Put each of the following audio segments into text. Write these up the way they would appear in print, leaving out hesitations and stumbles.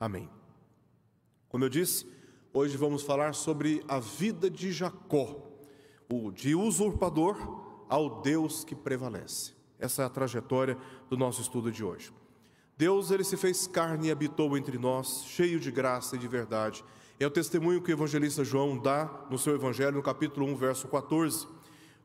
Amém. Como eu disse, hoje vamos falar sobre a vida de Jacó, o de usurpador ao Deus que prevalece. Essa é a trajetória do nosso estudo de hoje. Deus, ele se fez carne e habitou entre nós, cheio de graça e de verdade. É o testemunho que o evangelista João dá no seu evangelho, no capítulo 1, verso 14.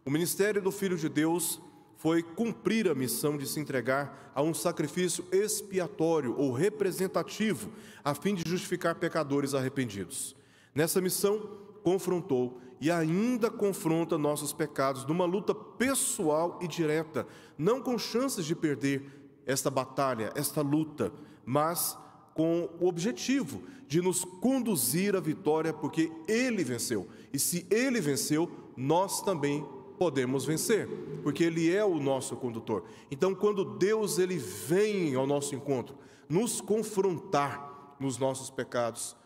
O ministério do Filho de Deus foi cumprir a missão de se entregar a um sacrifício expiatório ou representativo, a fim de justificar pecadores arrependidos. Nessa missão, confrontou e ainda confronta nossos pecados numa luta pessoal e direta, não com chances de perder esta batalha, esta luta, mas com o objetivo de nos conduzir à vitória, porque Ele venceu. E se Ele venceu, nós também podemos vencer, porque Ele é o nosso condutor. Então, quando Deus ele vem ao nosso encontro, nos confrontar nos nossos pecados,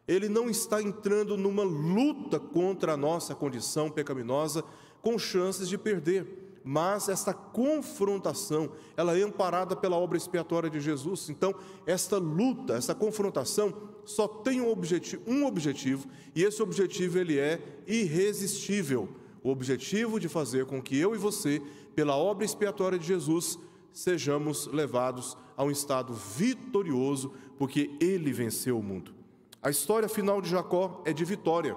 Ele não está entrando numa luta contra a nossa condição pecaminosa com chances de perder, mas esta confrontação, ela é amparada pela obra expiatória de Jesus. Então, esta luta, essa confrontação, só tem um objetivo, e esse objetivo ele é irresistível. O objetivo de fazer com que eu e você, pela obra expiatória de Jesus, sejamos levados a um estado vitorioso, porque Ele venceu o mundo. A história final de Jacó é de vitória,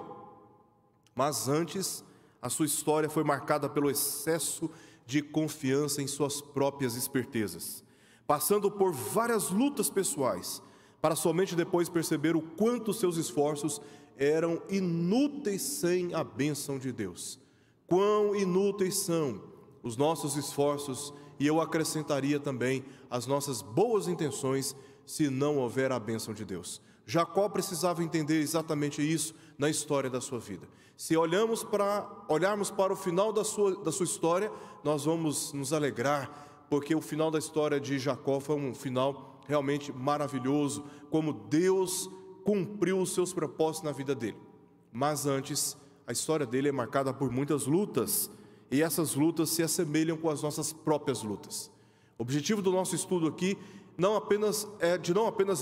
mas antes, a sua história foi marcada pelo excesso de confiança em suas próprias espertezas, passando por várias lutas pessoais, para somente depois perceber o quanto seus esforços eram inúteis sem a bênção de Deus. Quão inúteis são os nossos esforços, e eu acrescentaria também as nossas boas intenções, se não houver a bênção de Deus. Jacó precisava entender exatamente isso na história da sua vida. Se olharmos para o final da sua história, nós vamos nos alegrar, porque o final da história de Jacó foi um final realmente maravilhoso, como Deus cumpriu os seus propósitos na vida dele. Mas antes, a história dele é marcada por muitas lutas, e essas lutas se assemelham com as nossas próprias lutas. O objetivo do nosso estudo aqui não apenas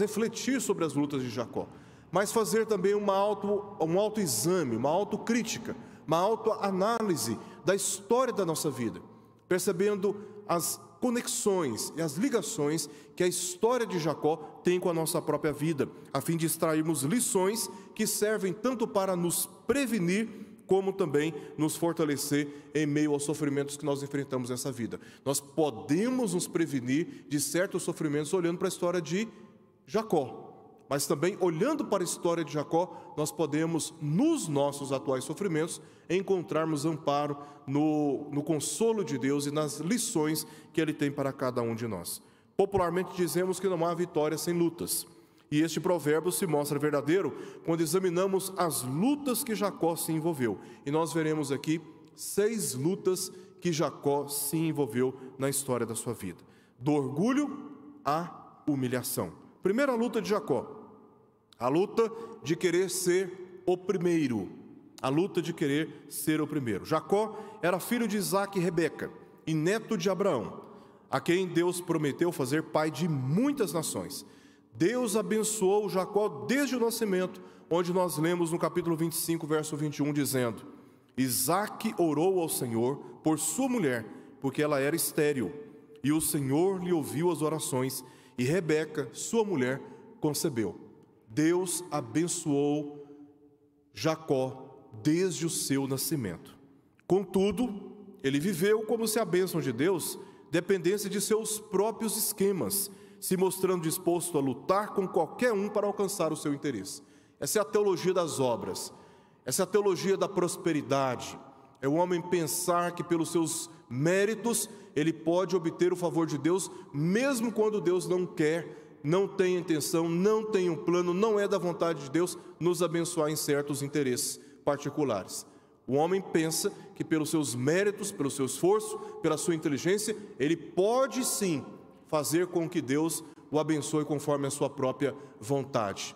refletir sobre as lutas de Jacó, mas fazer também um autoexame, uma autocrítica, uma autoanálise da história da nossa vida, percebendo as conexões e as ligações que a história de Jacó tem com a nossa própria vida, a fim de extrairmos lições que servem tanto para nos prevenir, como também nos fortalecer em meio aos sofrimentos que nós enfrentamos nessa vida. Nós podemos nos prevenir de certos sofrimentos olhando para a história de Jacó, mas também olhando para a história de Jacó, nós podemos, nos nossos atuais sofrimentos, encontrarmos amparo no consolo de Deus e nas lições que Ele tem para cada um de nós. Popularmente dizemos que não há vitória sem lutas. E este provérbio se mostra verdadeiro quando examinamos as lutas que Jacó se envolveu. E nós veremos aqui 6 lutas que Jacó se envolveu na história da sua vida. Do orgulho à humilhação. Primeira luta de Jacó, a luta de querer ser o primeiro. A luta de querer ser o primeiro. Jacó era filho de Isaque e Rebeca, e neto de Abraão, a quem Deus prometeu fazer pai de muitas nações. Deus abençoou Jacó desde o nascimento, onde nós lemos no capítulo 25, verso 21, dizendo: Isaque orou ao Senhor por sua mulher, porque ela era estéril, e o Senhor lhe ouviu as orações, e Rebeca, sua mulher, concebeu. Deus abençoou Jacó desde o seu nascimento. Contudo, ele viveu como se a bênção de Deus dependesse de seus próprios esquemas, se mostrando disposto a lutar com qualquer um para alcançar o seu interesse. Essa é a teologia das obras, essa é a teologia da prosperidade. É o homem pensar que pelos seus méritos ele pode obter o favor de Deus, mesmo quando Deus não quer, não tem intenção, não tem um plano, não é da vontade de Deus nos abençoar em certos interesses particulares. O homem pensa que pelos seus méritos, pelo seu esforço, pela sua inteligência, ele pode sim fazer com que Deus o abençoe conforme a sua própria vontade.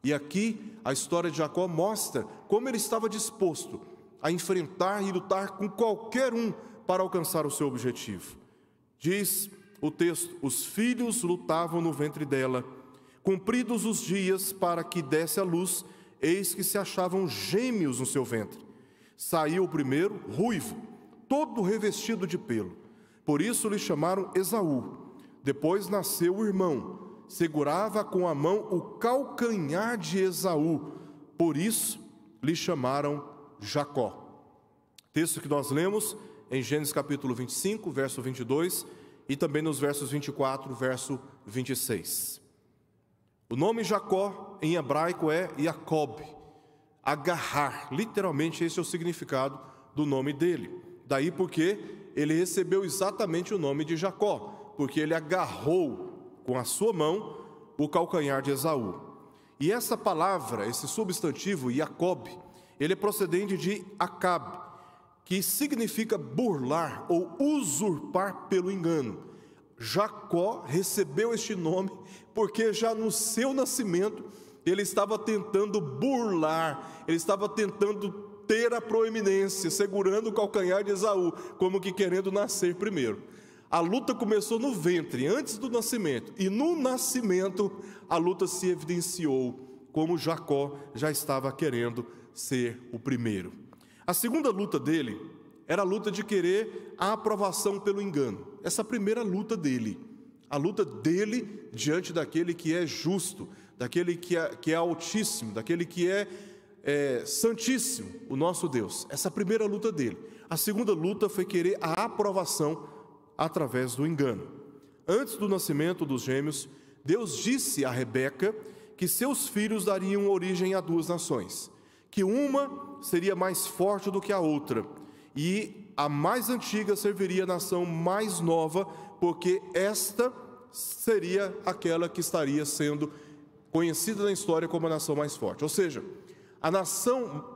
E aqui a história de Jacó mostra como ele estava disposto a enfrentar e lutar com qualquer um para alcançar o seu objetivo. Diz o texto: os filhos lutavam no ventre dela, Cumpridos os dias para que desse à luz, eis que se achavam gêmeos no seu ventre. Saiu o primeiro, ruivo, todo revestido de pelo. Por isso lhe chamaram Esaú. Depois nasceu o irmão. Segurava com a mão o calcanhar de Esaú. Por isso lhe chamaram Jacó. Texto que nós lemos em Gênesis capítulo 25, verso 22, e também nos versos 24, verso 26. O nome Jacó em hebraico é Jacob, agarrar, literalmente esse é o significado do nome dele. Daí porque ele recebeu exatamente o nome de Jacó, porque ele agarrou com a sua mão o calcanhar de Esaú. E essa palavra, esse substantivo, Jacob, ele é procedente de Acab, que significa burlar ou usurpar pelo engano. Jacó recebeu este nome porque já no seu nascimento ele estava tentando burlar, ele estava tentando ter a proeminência, segurando o calcanhar de Esaú, como que querendo nascer primeiro. A luta começou no ventre, antes do nascimento, e no nascimento a luta se evidenciou, como Jacó já estava querendo ser o primeiro. A segunda luta dele era a luta de querer a aprovação pelo engano. Essa primeira luta dele, a luta dele diante daquele que é justo, daquele que é altíssimo, daquele que é santíssimo, o nosso Deus. Essa primeira luta dele. A segunda luta foi querer a aprovação através do engano. Antes do nascimento dos gêmeos, Deus disse a Rebeca que seus filhos dariam origem a duas nações, que uma seria mais forte do que a outra, e a mais antiga serviria a nação mais nova, porque esta seria aquela que estaria sendo conhecida na história como a nação mais forte. Ou seja, a nação,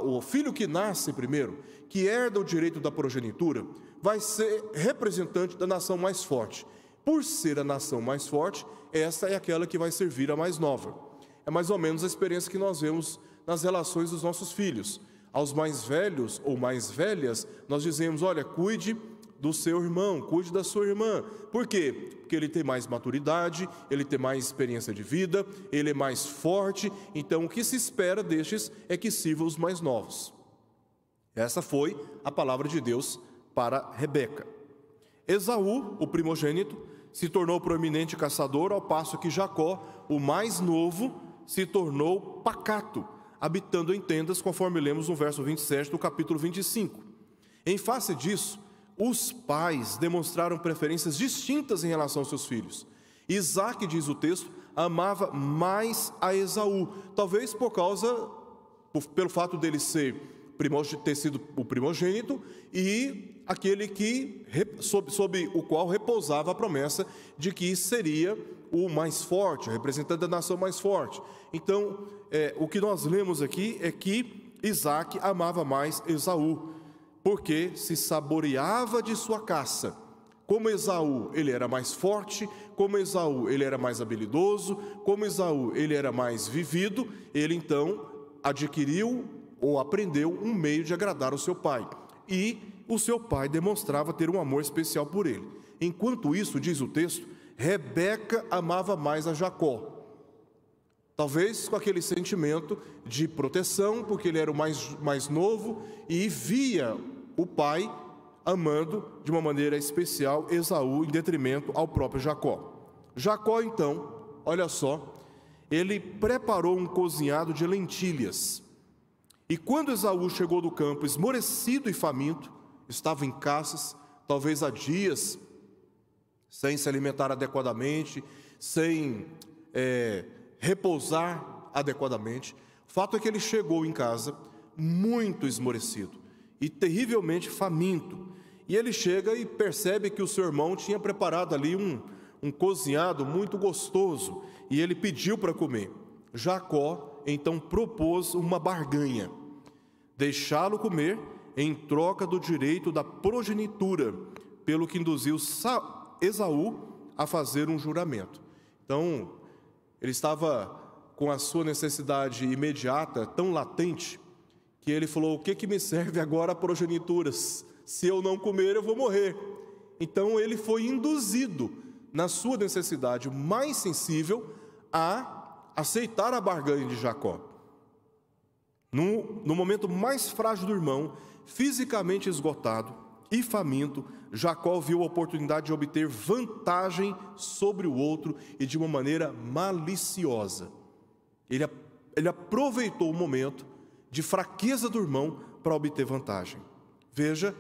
o filho que nasce primeiro, que herda o direito da progenitura, vai ser representante da nação mais forte. Por ser a nação mais forte, esta é aquela que vai servir a mais nova. É mais ou menos a experiência que nós vemos nas relações dos nossos filhos. Aos mais velhos ou mais velhas, nós dizemos, olha, cuide do seu irmão, cuide da sua irmã. Por quê? Porque ele tem mais maturidade, ele tem mais experiência de vida, ele é mais forte, então o que se espera destes é que sirva os mais novos. Essa foi a palavra de Deus para Rebeca. Esaú, o primogênito, se tornou proeminente caçador, ao passo que Jacó, o mais novo, se tornou pacato, habitando em tendas, conforme lemos no verso 27 do capítulo 25. Em face disso, os pais demonstraram preferências distintas em relação aos seus filhos. Isaac, diz o texto, amava mais a Esaú, talvez pelo fato dele ter sido o primogênito e aquele que, sob o qual repousava a promessa de que seria o mais forte, o representante da nação mais forte. Então, o que nós lemos aqui é que Isaac amava mais Esaú, porque se saboreava de sua caça. Como Esaú ele era mais forte, como Esaú ele era mais habilidoso, como Esaú ele era mais vivido, ele então adquiriu ou aprendeu um meio de agradar o seu pai. E o seu pai demonstrava ter um amor especial por ele. Enquanto isso, diz o texto, Rebeca amava mais a Jacó. Talvez com aquele sentimento de proteção, porque ele era o mais novo e via o pai amando de uma maneira especial Esaú em detrimento ao próprio Jacó. Jacó então, olha só, ele preparou um cozinhado de lentilhas. E quando Esaú chegou do campo esmorecido e faminto, estava em caças, talvez há dias, sem se alimentar adequadamente, sem repousar adequadamente. O fato é que ele chegou em casa muito esmorecido e terrivelmente faminto. E ele chega e percebe que o seu irmão tinha preparado ali um cozinhado muito gostoso e ele pediu para comer. Jacó então propôs uma barganha: deixá-lo comer em troca do direito da progenitura, pelo que induziu Esaú a fazer um juramento. Então, ele estava com a sua necessidade imediata tão latente, que ele falou, o que me serve agora a progenitura? Se eu não comer, eu vou morrer. Então, ele foi induzido, na sua necessidade mais sensível, a aceitar a barganha de Jacó. No momento mais frágil do irmão, fisicamente esgotado e faminto, Jacó viu a oportunidade de obter vantagem sobre o outro e de uma maneira maliciosa. Ele aproveitou o momento de fraqueza do irmão para obter vantagem. Veja,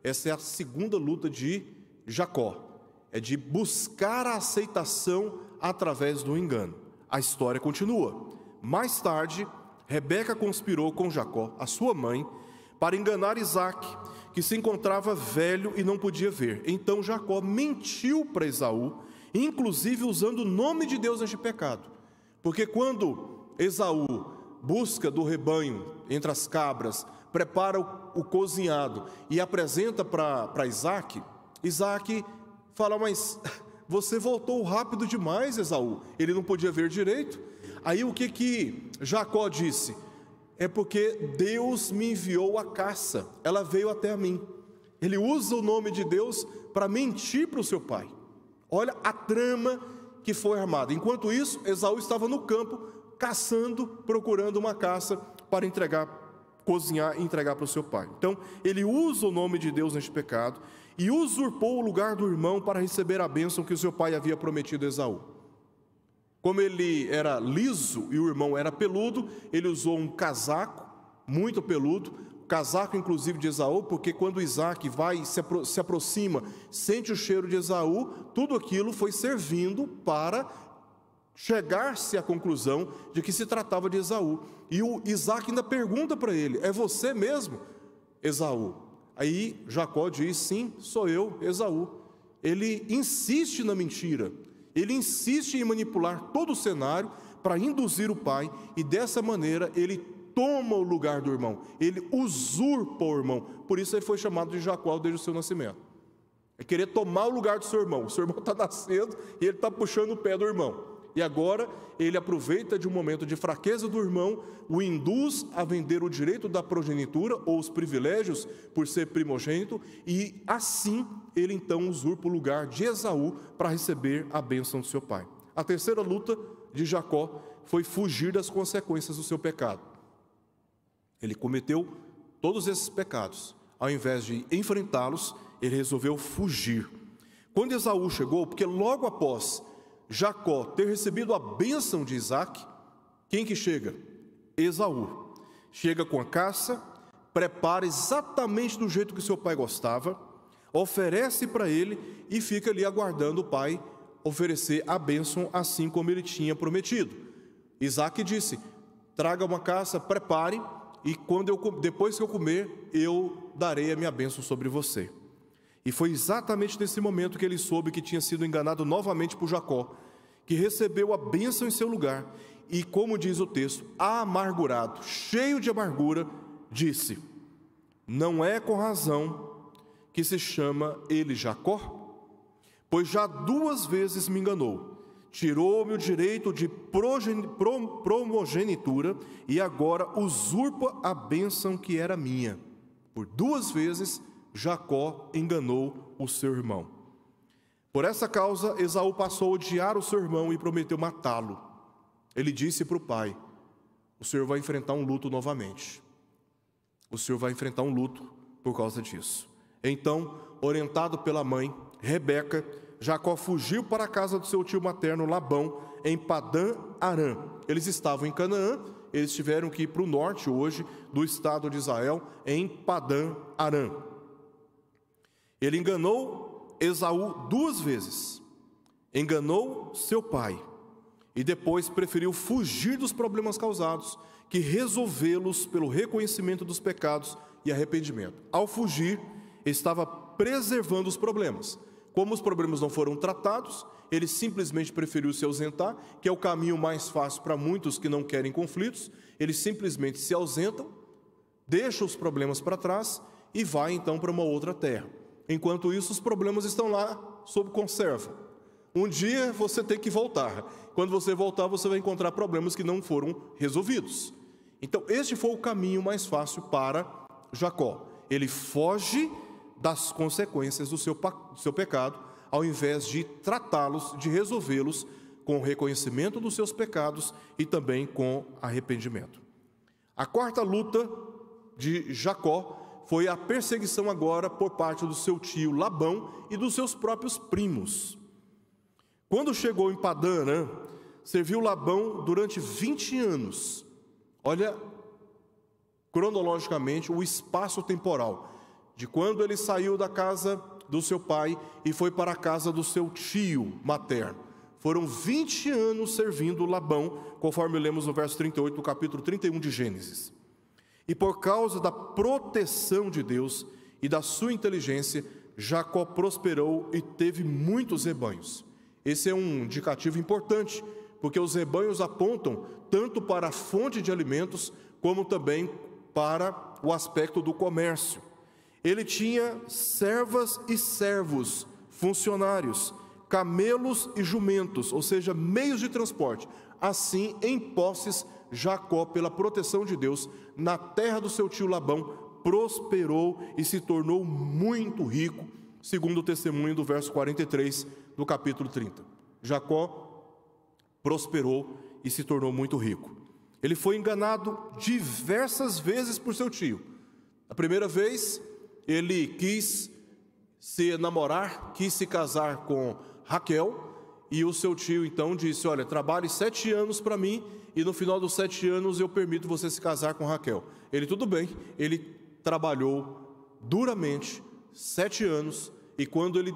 essa é a segunda luta de Jacó. É de buscar a aceitação através do engano. A história continua. Mais tarde, Rebeca conspirou com Jacó, a sua mãe, para enganar Isaque, que se encontrava velho e não podia ver. Então Jacó mentiu para Esaú, inclusive usando o nome de Deus neste pecado. Porque quando Esaú busca do rebanho, entre as cabras, prepara o cozinhado e apresenta para Isaque, Isaque fala: mas você voltou rápido demais, Esaú. Ele não podia ver direito. Aí o que Jacó disse? É porque Deus me enviou a caça, ela veio até mim. Ele usa o nome de Deus para mentir para o seu pai. Olha a trama que foi armada. Enquanto isso, Esaú estava no campo, caçando, procurando uma caça para cozinhar e entregar para o seu pai. Então, ele usa o nome de Deus neste pecado e usurpou o lugar do irmão para receber a bênção que o seu pai havia prometido a Esaú. Como ele era liso e o irmão era peludo, ele usou um casaco muito peludo, casaco inclusive de Esaú, porque quando Isaque se aproxima, sente o cheiro de Esaú, tudo aquilo foi servindo para chegar-se à conclusão de que se tratava de Esaú. E o Isaque ainda pergunta para ele: é você mesmo, Esaú? Aí Jacó diz: sim, sou eu, Esaú. Ele insiste na mentira, ele insiste em manipular todo o cenário para induzir o pai, e dessa maneira ele toma o lugar do irmão, ele usurpa o irmão. Por isso ele foi chamado de Jacó desde o seu nascimento. É querer tomar o lugar do seu irmão. O seu irmão está nascendo e ele está puxando o pé do irmão. E agora ele aproveita de um momento de fraqueza do irmão, o induz a vender o direito da progenitura ou os privilégios por ser primogênito, e assim ele então usurpa o lugar de Esaú para receber a bênção do seu pai. A terceira luta de Jacó foi fugir das consequências do seu pecado. Ele cometeu todos esses pecados. Ao invés de enfrentá-los, ele resolveu fugir. Quando Esaú chegou, porque logo após Jacó ter recebido a bênção de Isaque, quem que chega? Esaú. Chega com a caça, prepara exatamente do jeito que seu pai gostava, oferece para ele e fica ali aguardando o pai oferecer a bênção assim como ele tinha prometido. Isaque disse: traga uma caça, prepare, e depois que eu comer, eu darei a minha bênção sobre você. E foi exatamente nesse momento que ele soube que tinha sido enganado novamente por Jacó, que recebeu a bênção em seu lugar, e como diz o texto, amargurado, cheio de amargura, disse: não é com razão que se chama ele Jacó? Pois já 2 vezes me enganou, tirou-me o direito de primogenitura, e agora usurpa a bênção que era minha. Por 2 vezes Jacó enganou o seu irmão. Por essa causa, Esaú passou a odiar o seu irmão e prometeu matá-lo. Ele disse para o pai: o senhor vai enfrentar um luto novamente. O senhor vai enfrentar um luto por causa disso. Então, orientado pela mãe, Rebeca, Jacó fugiu para a casa do seu tio materno Labão, em Padã-Arã. Eles estavam em Canaã, eles tiveram que ir para o norte hoje do estado de Israel, em Padã-Arã. Ele enganou Esaú 2 vezes, enganou seu pai, e depois preferiu fugir dos problemas causados, que resolvê-los pelo reconhecimento dos pecados e arrependimento. Ao fugir, estava preservando os problemas. Como os problemas não foram tratados, ele simplesmente preferiu se ausentar, que é o caminho mais fácil para muitos que não querem conflitos. Eles simplesmente se ausentam, deixam os problemas para trás e vai então para uma outra terra. Enquanto isso, os problemas estão lá sob conserva. Um dia você tem que voltar. Quando você voltar, você vai encontrar problemas que não foram resolvidos. Então, este foi o caminho mais fácil para Jacó. Ele foge das consequências do seu pecado, ao invés de tratá-los, de resolvê-los com o reconhecimento dos seus pecados e também com arrependimento. A quarta luta de Jacó foi a perseguição agora por parte do seu tio Labão e dos seus próprios primos. Quando chegou em Padã Arã, serviu Labão durante 20 anos. Olha, cronologicamente, o espaço temporal de quando ele saiu da casa do seu pai e foi para a casa do seu tio materno. Foram 20 anos servindo Labão, conforme lemos no verso 38 do capítulo 31 de Gênesis. E por causa da proteção de Deus e da sua inteligência, Jacó prosperou e teve muitos rebanhos. Esse é um indicativo importante, porque os rebanhos apontam tanto para a fonte de alimentos, como também para o aspecto do comércio. Ele tinha servas e servos, funcionários, camelos e jumentos, ou seja, meios de transporte. Assim, em posses, Jacó, pela proteção de Deus, na terra do seu tio Labão, prosperou e se tornou muito rico, segundo o testemunho do verso 43 do capítulo 30. Jacó prosperou e se tornou muito rico. Ele foi enganado diversas vezes por seu tio. A primeira vez, ele quis se namorar, quis se casar com Raquel, e o seu tio então disse: olha, trabalhe 7 anos para mim, e no final dos 7 anos eu permito você se casar com Raquel. Ele, tudo bem, ele trabalhou duramente 7 anos, e quando ele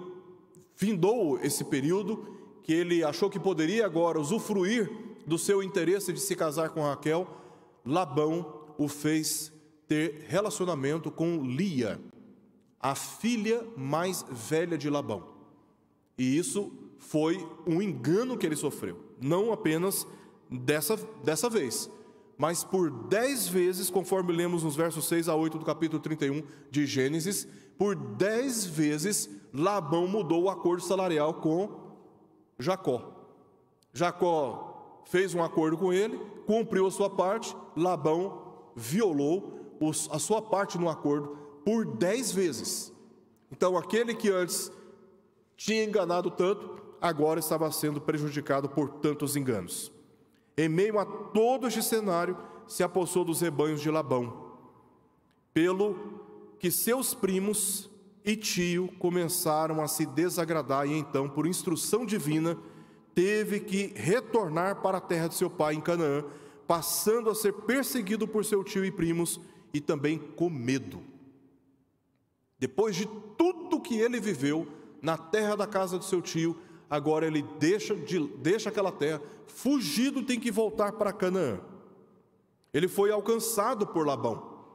findou esse período, que ele achou que poderia agora usufruir do seu interesse de se casar com Raquel, Labão o fez ter relacionamento com Lia, a filha mais velha de Labão. E isso foi um engano que ele sofreu, não apenas dessa vez, mas por 10 vezes, conforme lemos nos versos 6 a 8 do capítulo 31 de Gênesis, por 10 vezes Labão mudou o acordo salarial com Jacó. Jacó fez um acordo com ele, cumpriu a sua parte, Labão violou a sua parte no acordo por 10 vezes. Então aquele que antes tinha enganado tanto, agora estava sendo prejudicado por tantos enganos. Em meio a todo este cenário, se apossou dos rebanhos de Labão, pelo que seus primos e tio começaram a se desagradar, e então, por instrução divina, teve que retornar para a terra de seu pai em Canaã, passando a ser perseguido por seu tio e primos, e também com medo. Depois de tudo que ele viveu na terra da casa do seu tio, agora ele deixa aquela terra, fugido, tem que voltar para Canaã. Ele foi alcançado por Labão,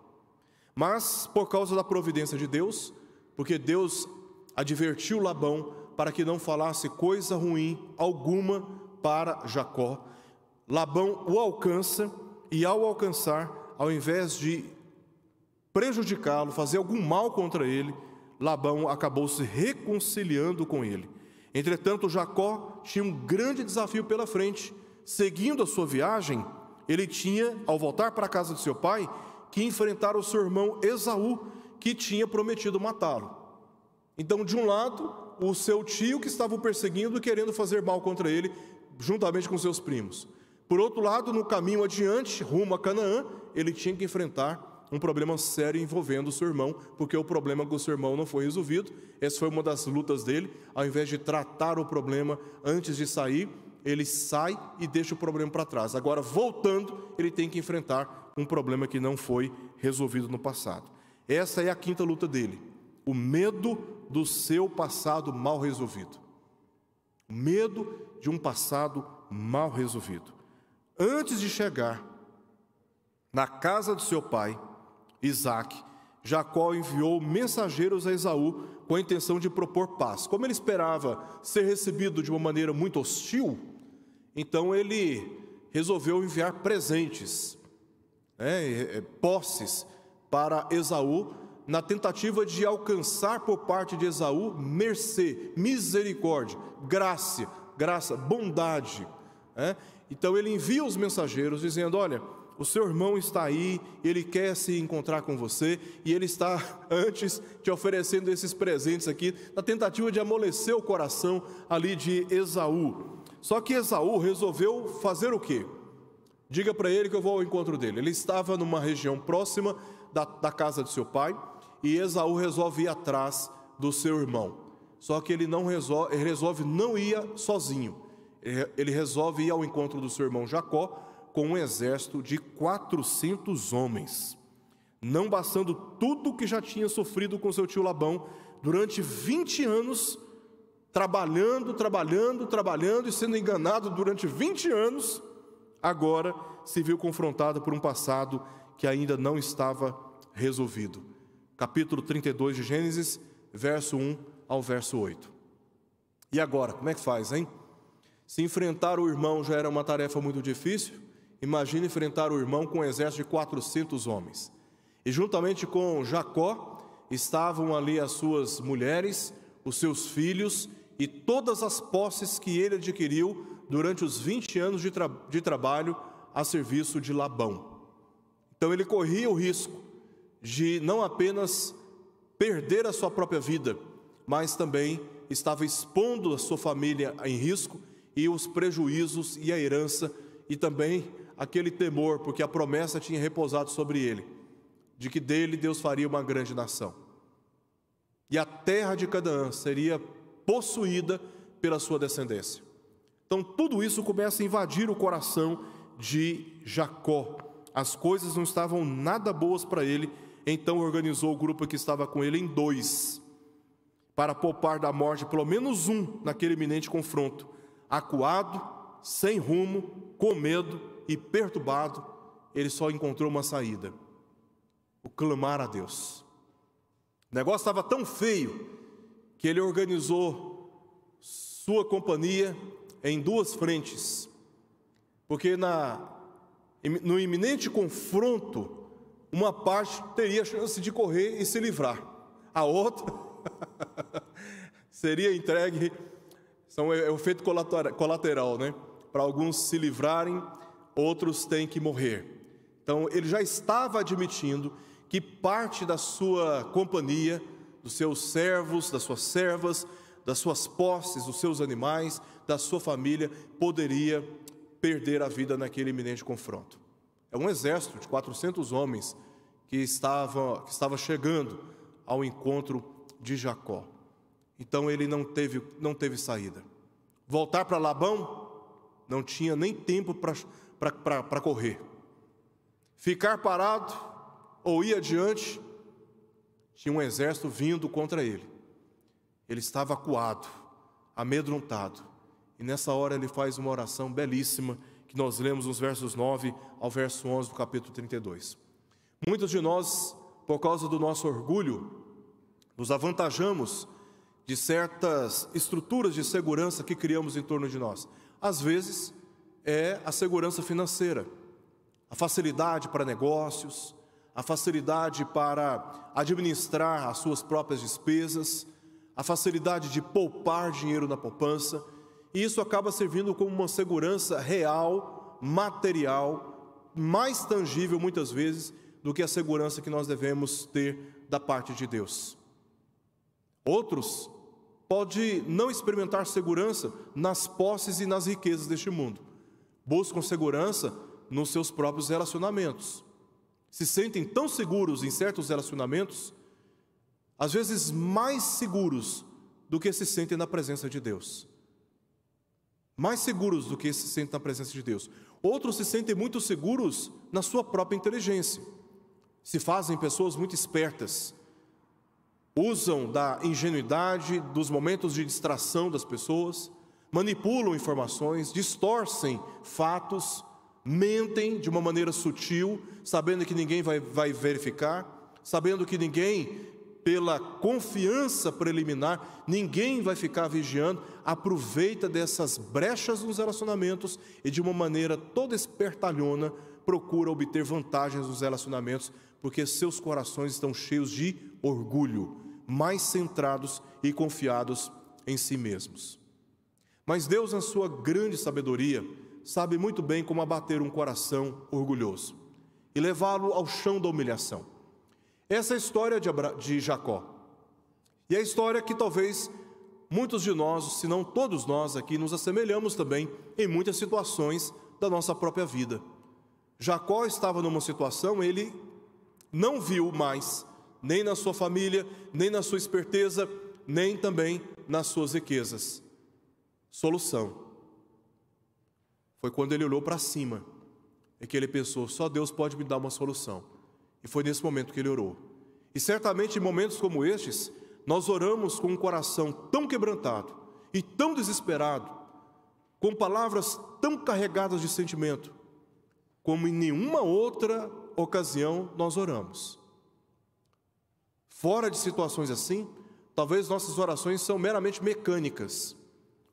mas por causa da providência de Deus, porque Deus advertiu Labão para que não falasse coisa ruim alguma para Jacó, Labão o alcança, e ao alcançar, ao invés de prejudicá-lo, fazer algum mal contra ele, Labão acabou se reconciliando com ele. Entretanto, Jacó tinha um grande desafio pela frente. Seguindo a sua viagem, ele tinha, ao voltar para a casa de seu pai, que enfrentar o seu irmão Esaú, que tinha prometido matá-lo. Então, de um lado, o seu tio que estava o perseguindo, querendo fazer mal contra ele, juntamente com seus primos. Por outro lado, no caminho adiante, rumo a Canaã, ele tinha que enfrentar um problema sério envolvendo o seu irmão, porque o problema com o seu irmão não foi resolvido. Essa foi uma das lutas dele. Ao invés de tratar o problema antes de sair, ele sai e deixa o problema para trás. Agora, voltando, ele tem que enfrentar um problema que não foi resolvido no passado. Essa é a quinta luta dele: o medo do seu passado mal resolvido. O medo de um passado mal resolvido. Antes de chegar na casa do seu pai, Isaque, Jacó enviou mensageiros a Esaú com a intenção de propor paz. Como ele esperava ser recebido de uma maneira muito hostil, então ele resolveu enviar presentes, posses para Esaú, na tentativa de alcançar por parte de Esaú mercê, misericórdia, graça, bondade. Então ele envia os mensageiros dizendo: olha, o seu irmão está aí, ele quer se encontrar com você, e ele está antes te oferecendo esses presentes aqui, na tentativa de amolecer o coração ali de Esaú. Só que Esaú resolveu fazer o quê? Diga para ele que eu vou ao encontro dele. Ele estava numa região próxima da casa de seu pai, e Esaú resolve ir atrás do seu irmão. Só que ele resolve não ir sozinho. Ele resolve ir ao encontro do seu irmão Jacó com um exército de 400 homens. Não bastando tudo que já tinha sofrido com seu tio Labão durante 20 anos, trabalhando e sendo enganado durante 20 anos, agora se viu confrontado por um passado que ainda não estava resolvido. Capítulo 32 de Gênesis, verso 1 ao verso 8. E agora, como é que faz, hein? Se enfrentar o irmão já era uma tarefa muito difícil, imagine enfrentar o irmão com um exército de 400 homens. E juntamente com Jacó estavam ali as suas mulheres, os seus filhos e todas as posses que ele adquiriu durante os 20 anos de trabalho a serviço de Labão. Então ele corria o risco de não apenas perder a sua própria vida, mas também estava expondo a sua família em risco, e os prejuízos e a herança, e também aquele temor, porque a promessa tinha repousado sobre ele, de que dele Deus faria uma grande nação. E a terra de Canaã seria possuída pela sua descendência. Então tudo isso começa a invadir o coração de Jacó. As coisas não estavam nada boas para ele, então organizou o grupo que estava com ele em 2, para poupar da morte pelo menos um naquele iminente confronto. Acuado, sem rumo, com medo e perturbado, ele só encontrou uma saída: o clamar a Deus. O negócio estava tão feio que ele organizou sua companhia em 2 frentes, porque no iminente confronto, uma parte teria a chance de correr e se livrar, a outra seria entregue. É o efeito colateral, né? Para alguns se livrarem, outros têm que morrer. Então ele já estava admitindo que parte da sua companhia, dos seus servos, das suas servas, das suas posses, dos seus animais, da sua família, poderia perder a vida naquele iminente confronto. É um exército de 400 homens que estava chegando ao encontro de Jacó. Então ele não teve saída. Voltar para Labão, não tinha nem tempo para correr. Ficar parado ou ir adiante, tinha um exército vindo contra ele. Ele estava acuado, amedrontado. E nessa hora ele faz uma oração belíssima, que nós lemos nos versos 9 ao verso 11 do capítulo 32. Muitos de nós, por causa do nosso orgulho, nos avantajamos de certas estruturas de segurança que criamos em torno de nós. Às vezes é a segurança financeira, a facilidade para negócios, a facilidade para administrar as suas próprias despesas, a facilidade de poupar dinheiro na poupança, e isso acaba servindo como uma segurança real, material, mais tangível muitas vezes do que a segurança que nós devemos ter da parte de Deus. Outros podem não experimentar segurança nas posses e nas riquezas deste mundo. Buscam segurança nos seus próprios relacionamentos. Se sentem tão seguros em certos relacionamentos, às vezes mais seguros do que se sentem na presença de Deus. Mais seguros do que se sentem na presença de Deus. Outros se sentem muito seguros na sua própria inteligência. Se fazem pessoas muito espertas. Usam da ingenuidade, dos momentos de distração das pessoas, manipulam informações, distorcem fatos, mentem de uma maneira sutil, sabendo que ninguém vai verificar, sabendo que ninguém, pela confiança preliminar, ninguém vai ficar vigiando, aproveita dessas brechas nos relacionamentos e de uma maneira toda espertalhona procura obter vantagens nos relacionamentos, porque seus corações estão cheios de orgulho, mais centrados e confiados em si mesmos. Mas Deus, na sua grande sabedoria, sabe muito bem como abater um coração orgulhoso e levá-lo ao chão da humilhação. Essa é a história de Jacó. E é a história que talvez muitos de nós, se não todos nós aqui, nos assemelhamos também em muitas situações da nossa própria vida. Jacó estava numa situação, ele não viu mais, nem na sua família, nem na sua esperteza, nem também nas suas riquezas. Solução. Foi quando ele olhou para cima, é que ele pensou, só Deus pode me dar uma solução. E foi nesse momento que ele orou. E certamente em momentos como estes, nós oramos com um coração tão quebrantado e tão desesperado, com palavras tão carregadas de sentimento, como em nenhuma outra ocasião nós oramos. Fora de situações assim, talvez nossas orações são meramente mecânicas,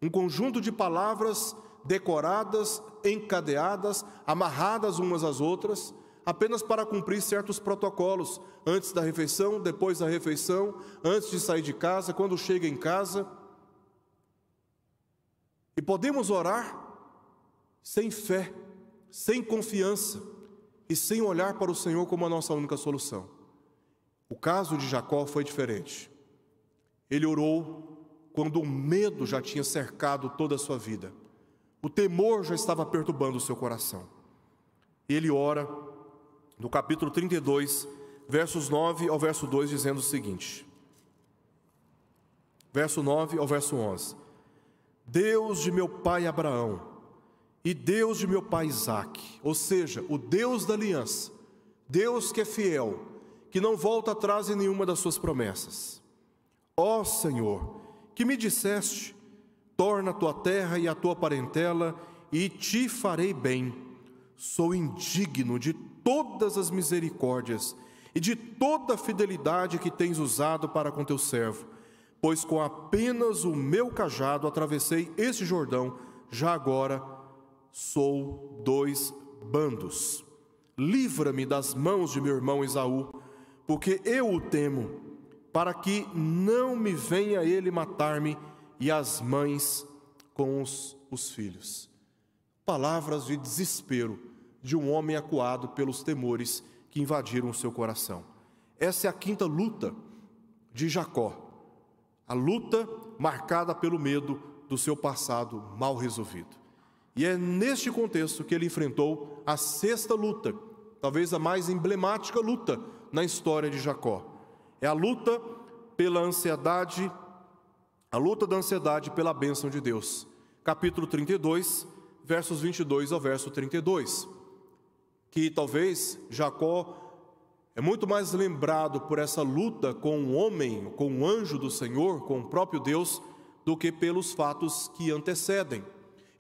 um conjunto de palavras decoradas, encadeadas, amarradas umas às outras, apenas para cumprir certos protocolos, antes da refeição, depois da refeição, antes de sair de casa, quando chega em casa. E podemos orar sem fé, sem confiança e sem olhar para o Senhor como a nossa única solução. O caso de Jacó foi diferente. Ele orou quando o medo já tinha cercado toda a sua vida. O temor já estava perturbando o seu coração. Ele ora no capítulo 32, versos 9 ao verso 2, dizendo o seguinte. Verso 9 ao verso 11. Deus de meu pai Abraão e Deus de meu pai Isaque, ou seja, o Deus da aliança, Deus que é fiel, que não volta atrás em nenhuma das suas promessas. Ó Senhor, que me disseste, torna a tua terra e a tua parentela, e te farei bem. Sou indigno de todas as misericórdias e de toda a fidelidade que tens usado para com teu servo, pois com apenas o meu cajado atravessei este Jordão, já agora sou 2 bandos. Livra-me das mãos de meu irmão Esaú, porque eu o temo, para que não me venha ele matar-me e as mães com os filhos. Palavras de desespero de um homem acuado pelos temores que invadiram o seu coração. Essa é a 5ª luta de Jacó, a luta marcada pelo medo do seu passado mal resolvido. E é neste contexto que ele enfrentou a 6ª luta, talvez a mais emblemática luta na história de Jacó. É a luta pela ansiedade, a luta da ansiedade pela bênção de Deus. Capítulo 32, versos 22 ao verso 32. Que talvez Jacó é muito mais lembrado por essa luta com um homem, com um anjo do Senhor, com o próprio Deus, do que pelos fatos que antecedem.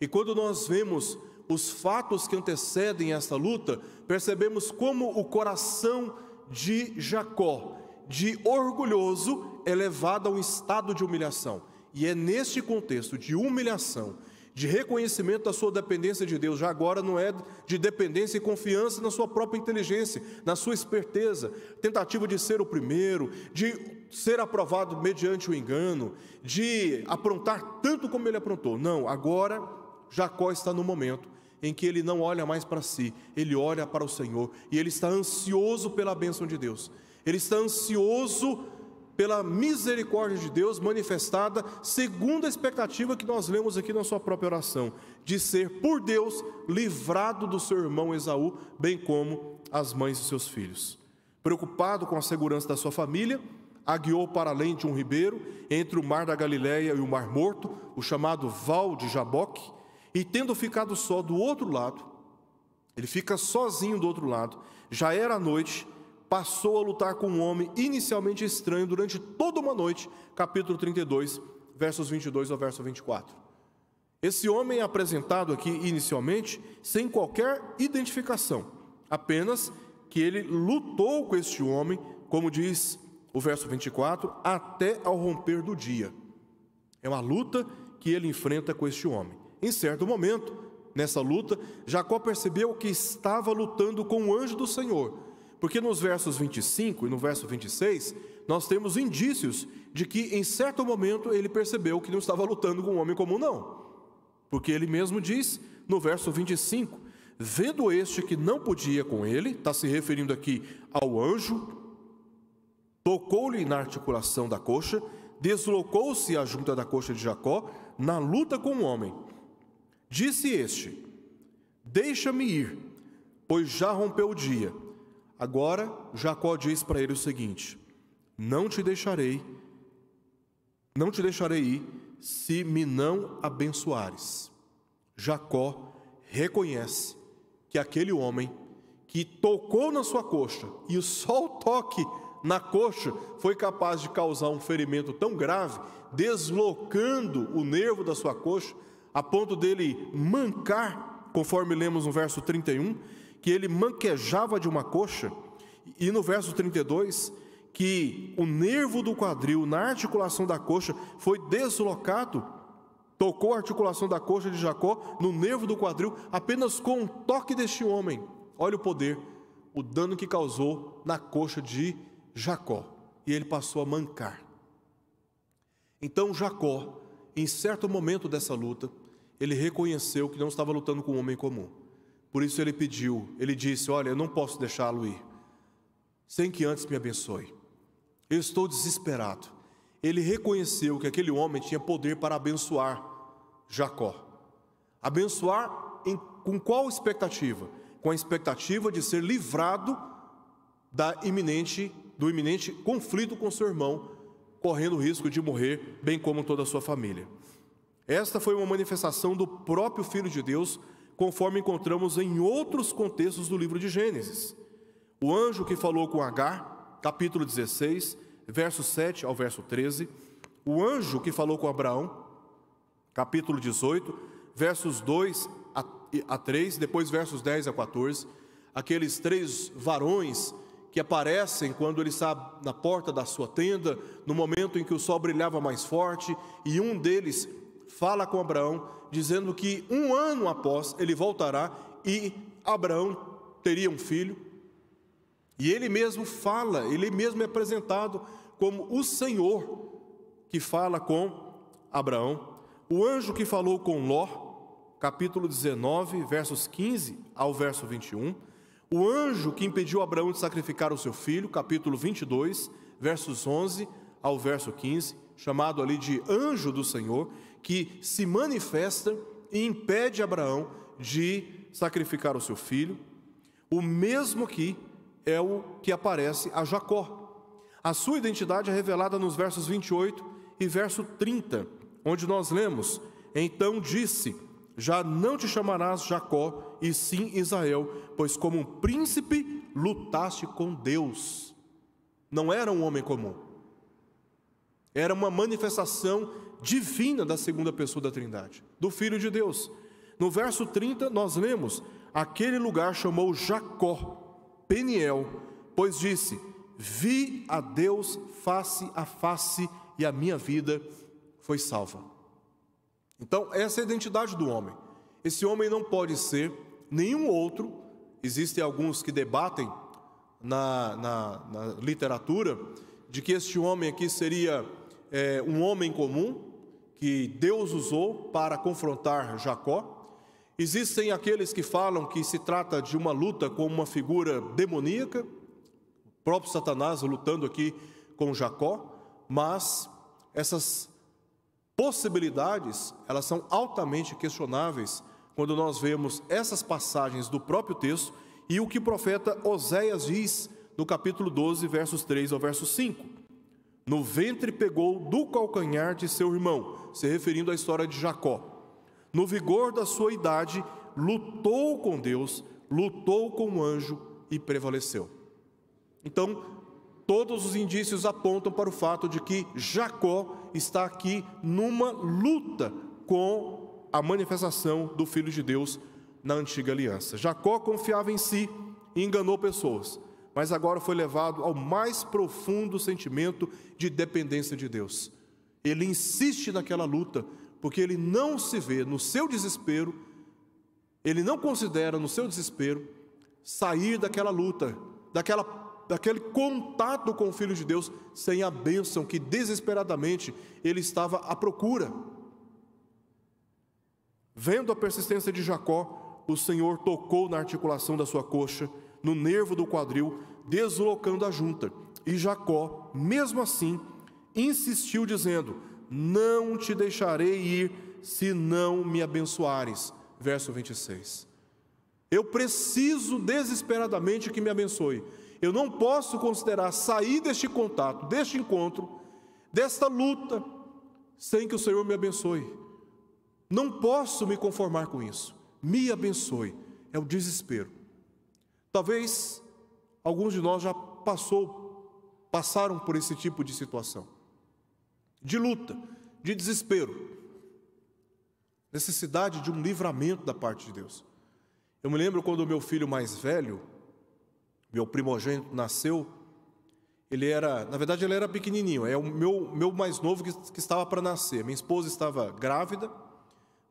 E quando nós vemos os fatos que antecedem esta luta, percebemos como o coração de Jacó, de orgulhoso, é levado a um estado de humilhação. E é neste contexto de humilhação, de reconhecimento da sua dependência de Deus, já agora não é de dependência e confiança na sua própria inteligência, na sua esperteza, tentativa de ser o primeiro, de ser aprovado mediante o engano, de aprontar tanto como ele aprontou. Não, agora Jacó está no momento em que ele não olha mais para si, ele olha para o Senhor, e ele está ansioso pela bênção de Deus, ele está ansioso pela misericórdia de Deus manifestada segundo a expectativa que nós lemos aqui na sua própria oração, de ser por Deus livrado do seu irmão Esaú, bem como as mães de seus filhos. Preocupado com a segurança da sua família, a guiou para além de um ribeiro, entre o mar da Galileia e o mar Morto, o chamado Val de Jaboque, e tendo ficado só do outro lado, ele fica sozinho do outro lado, já era noite, passou a lutar com um homem inicialmente estranho durante toda uma noite, capítulo 32, versos 22 ao verso 24. Esse homem é apresentado aqui inicialmente sem qualquer identificação, apenas que ele lutou com este homem, como diz o verso 24, até ao romper do dia. É uma luta que ele enfrenta com este homem. Em certo momento, nessa luta, Jacó percebeu que estava lutando com o anjo do Senhor, porque nos versos 25 e no verso 26, nós temos indícios de que em certo momento ele percebeu que não estava lutando com um homem comum não, porque ele mesmo diz no verso 25, vendo este que não podia com ele, está se referindo aqui ao anjo, tocou-lhe na articulação da coxa, deslocou-se a junta da coxa de Jacó na luta com o homem. Disse este: deixa-me ir, pois já rompeu o dia. Agora Jacó diz para ele o seguinte: não te deixarei ir, se me não abençoares. Jacó reconhece que aquele homem que tocou na sua coxa, e só o toque na coxa foi capaz de causar um ferimento tão grave, deslocando o nervo da sua coxa, a ponto dele mancar, conforme lemos no verso 31, que ele manquejava de uma coxa, e no verso 32, que o nervo do quadril na articulação da coxa foi deslocado, tocou a articulação da coxa de Jacó no nervo do quadril, apenas com um toque deste homem. Olha o poder, o dano que causou na coxa de Jacó, e ele passou a mancar. Então Jacó, em certo momento dessa luta, ele reconheceu que não estava lutando com um homem comum. Por isso ele disse: olha, eu não posso deixá-lo ir, sem que antes me abençoe. Eu estou desesperado. Ele reconheceu que aquele homem tinha poder para abençoar Jacó. Abençoar com qual expectativa? Com a expectativa de ser livrado do iminente conflito com seu irmão, correndo o risco de morrer, bem como toda a sua família. Esta foi uma manifestação do próprio Filho de Deus, conforme encontramos em outros contextos do livro de Gênesis. O anjo que falou com Agar, capítulo 16, verso 7 ao verso 13. O anjo que falou com Abraão, capítulo 18, versos 2 a 3, depois versos 10 a 14. Aqueles 3 varões que aparecem quando ele está na porta da sua tenda, no momento em que o sol brilhava mais forte, e um deles fala com Abraão, dizendo que 1 ano após ele voltará e Abraão teria um filho. E ele mesmo fala, ele mesmo é apresentado como o Senhor que fala com Abraão. O anjo que falou com Ló, capítulo 19, versos 15 ao verso 21. O anjo que impediu Abraão de sacrificar o seu filho, capítulo 22, versos 11 ao verso 15, chamado ali de anjo do Senhor, que se manifesta e impede Abraão de sacrificar o seu filho. O mesmo aqui é o que aparece a Jacó. A sua identidade é revelada nos versos 28 e verso 30, onde nós lemos: então disse: já não te chamarás Jacó, e sim Israel, pois como um príncipe lutaste com Deus. Não era um homem comum, era uma manifestação divina da segunda pessoa da Trindade, do Filho de Deus. No verso 30 nós lemos: aquele lugar chamou Jacó Peniel, pois disse: vi a Deus face a face, e a minha vida foi salva. Então essa é a identidade do homem. Esse homem não pode ser nenhum outro. Existem alguns que debatem na literatura de que este homem aqui seria um homem comum que Deus usou para confrontar Jacó. Existem aqueles que falam que se trata de uma luta com uma figura demoníaca, o próprio Satanás lutando aqui com Jacó, mas essas possibilidades, elas são altamente questionáveis quando nós vemos essas passagens do próprio texto e o que o profeta Oséias diz no capítulo 12, versos 3 ao verso 5. No ventre pegou do calcanhar de seu irmão, se referindo à história de Jacó. No vigor da sua idade, lutou com Deus, lutou com o anjo e prevaleceu. Então, todos os indícios apontam para o fato de que Jacó está aqui numa luta com a manifestação do Filho de Deus na antiga aliança. Jacó confiava em si e enganou pessoas, mas agora foi levado ao mais profundo sentimento de dependência de Deus. Ele insiste naquela luta, porque ele não se vê no seu desespero, ele não considera no seu desespero sair daquela luta, daquele contato com o Filho de Deus, sem a bênção que desesperadamente ele estava à procura. Vendo a persistência de Jacó, o Senhor tocou na articulação da sua coxa, no nervo do quadril, deslocando a junta. E Jacó, mesmo assim, insistiu dizendo: não te deixarei ir se não me abençoares. Verso 26. Eu preciso desesperadamente que me abençoe. Eu não posso considerar sair deste contato, deste encontro, desta luta, sem que o Senhor me abençoe. Não posso me conformar com isso. Me abençoe. É o desespero. Talvez alguns de nós já passaram por esse tipo de situação, de luta, de desespero, necessidade de um livramento da parte de Deus. Eu me lembro quando o meu filho mais velho, meu primogênito, nasceu. Na verdade ele era pequenininho, é o meu mais novo que estava para nascer. Minha esposa estava grávida,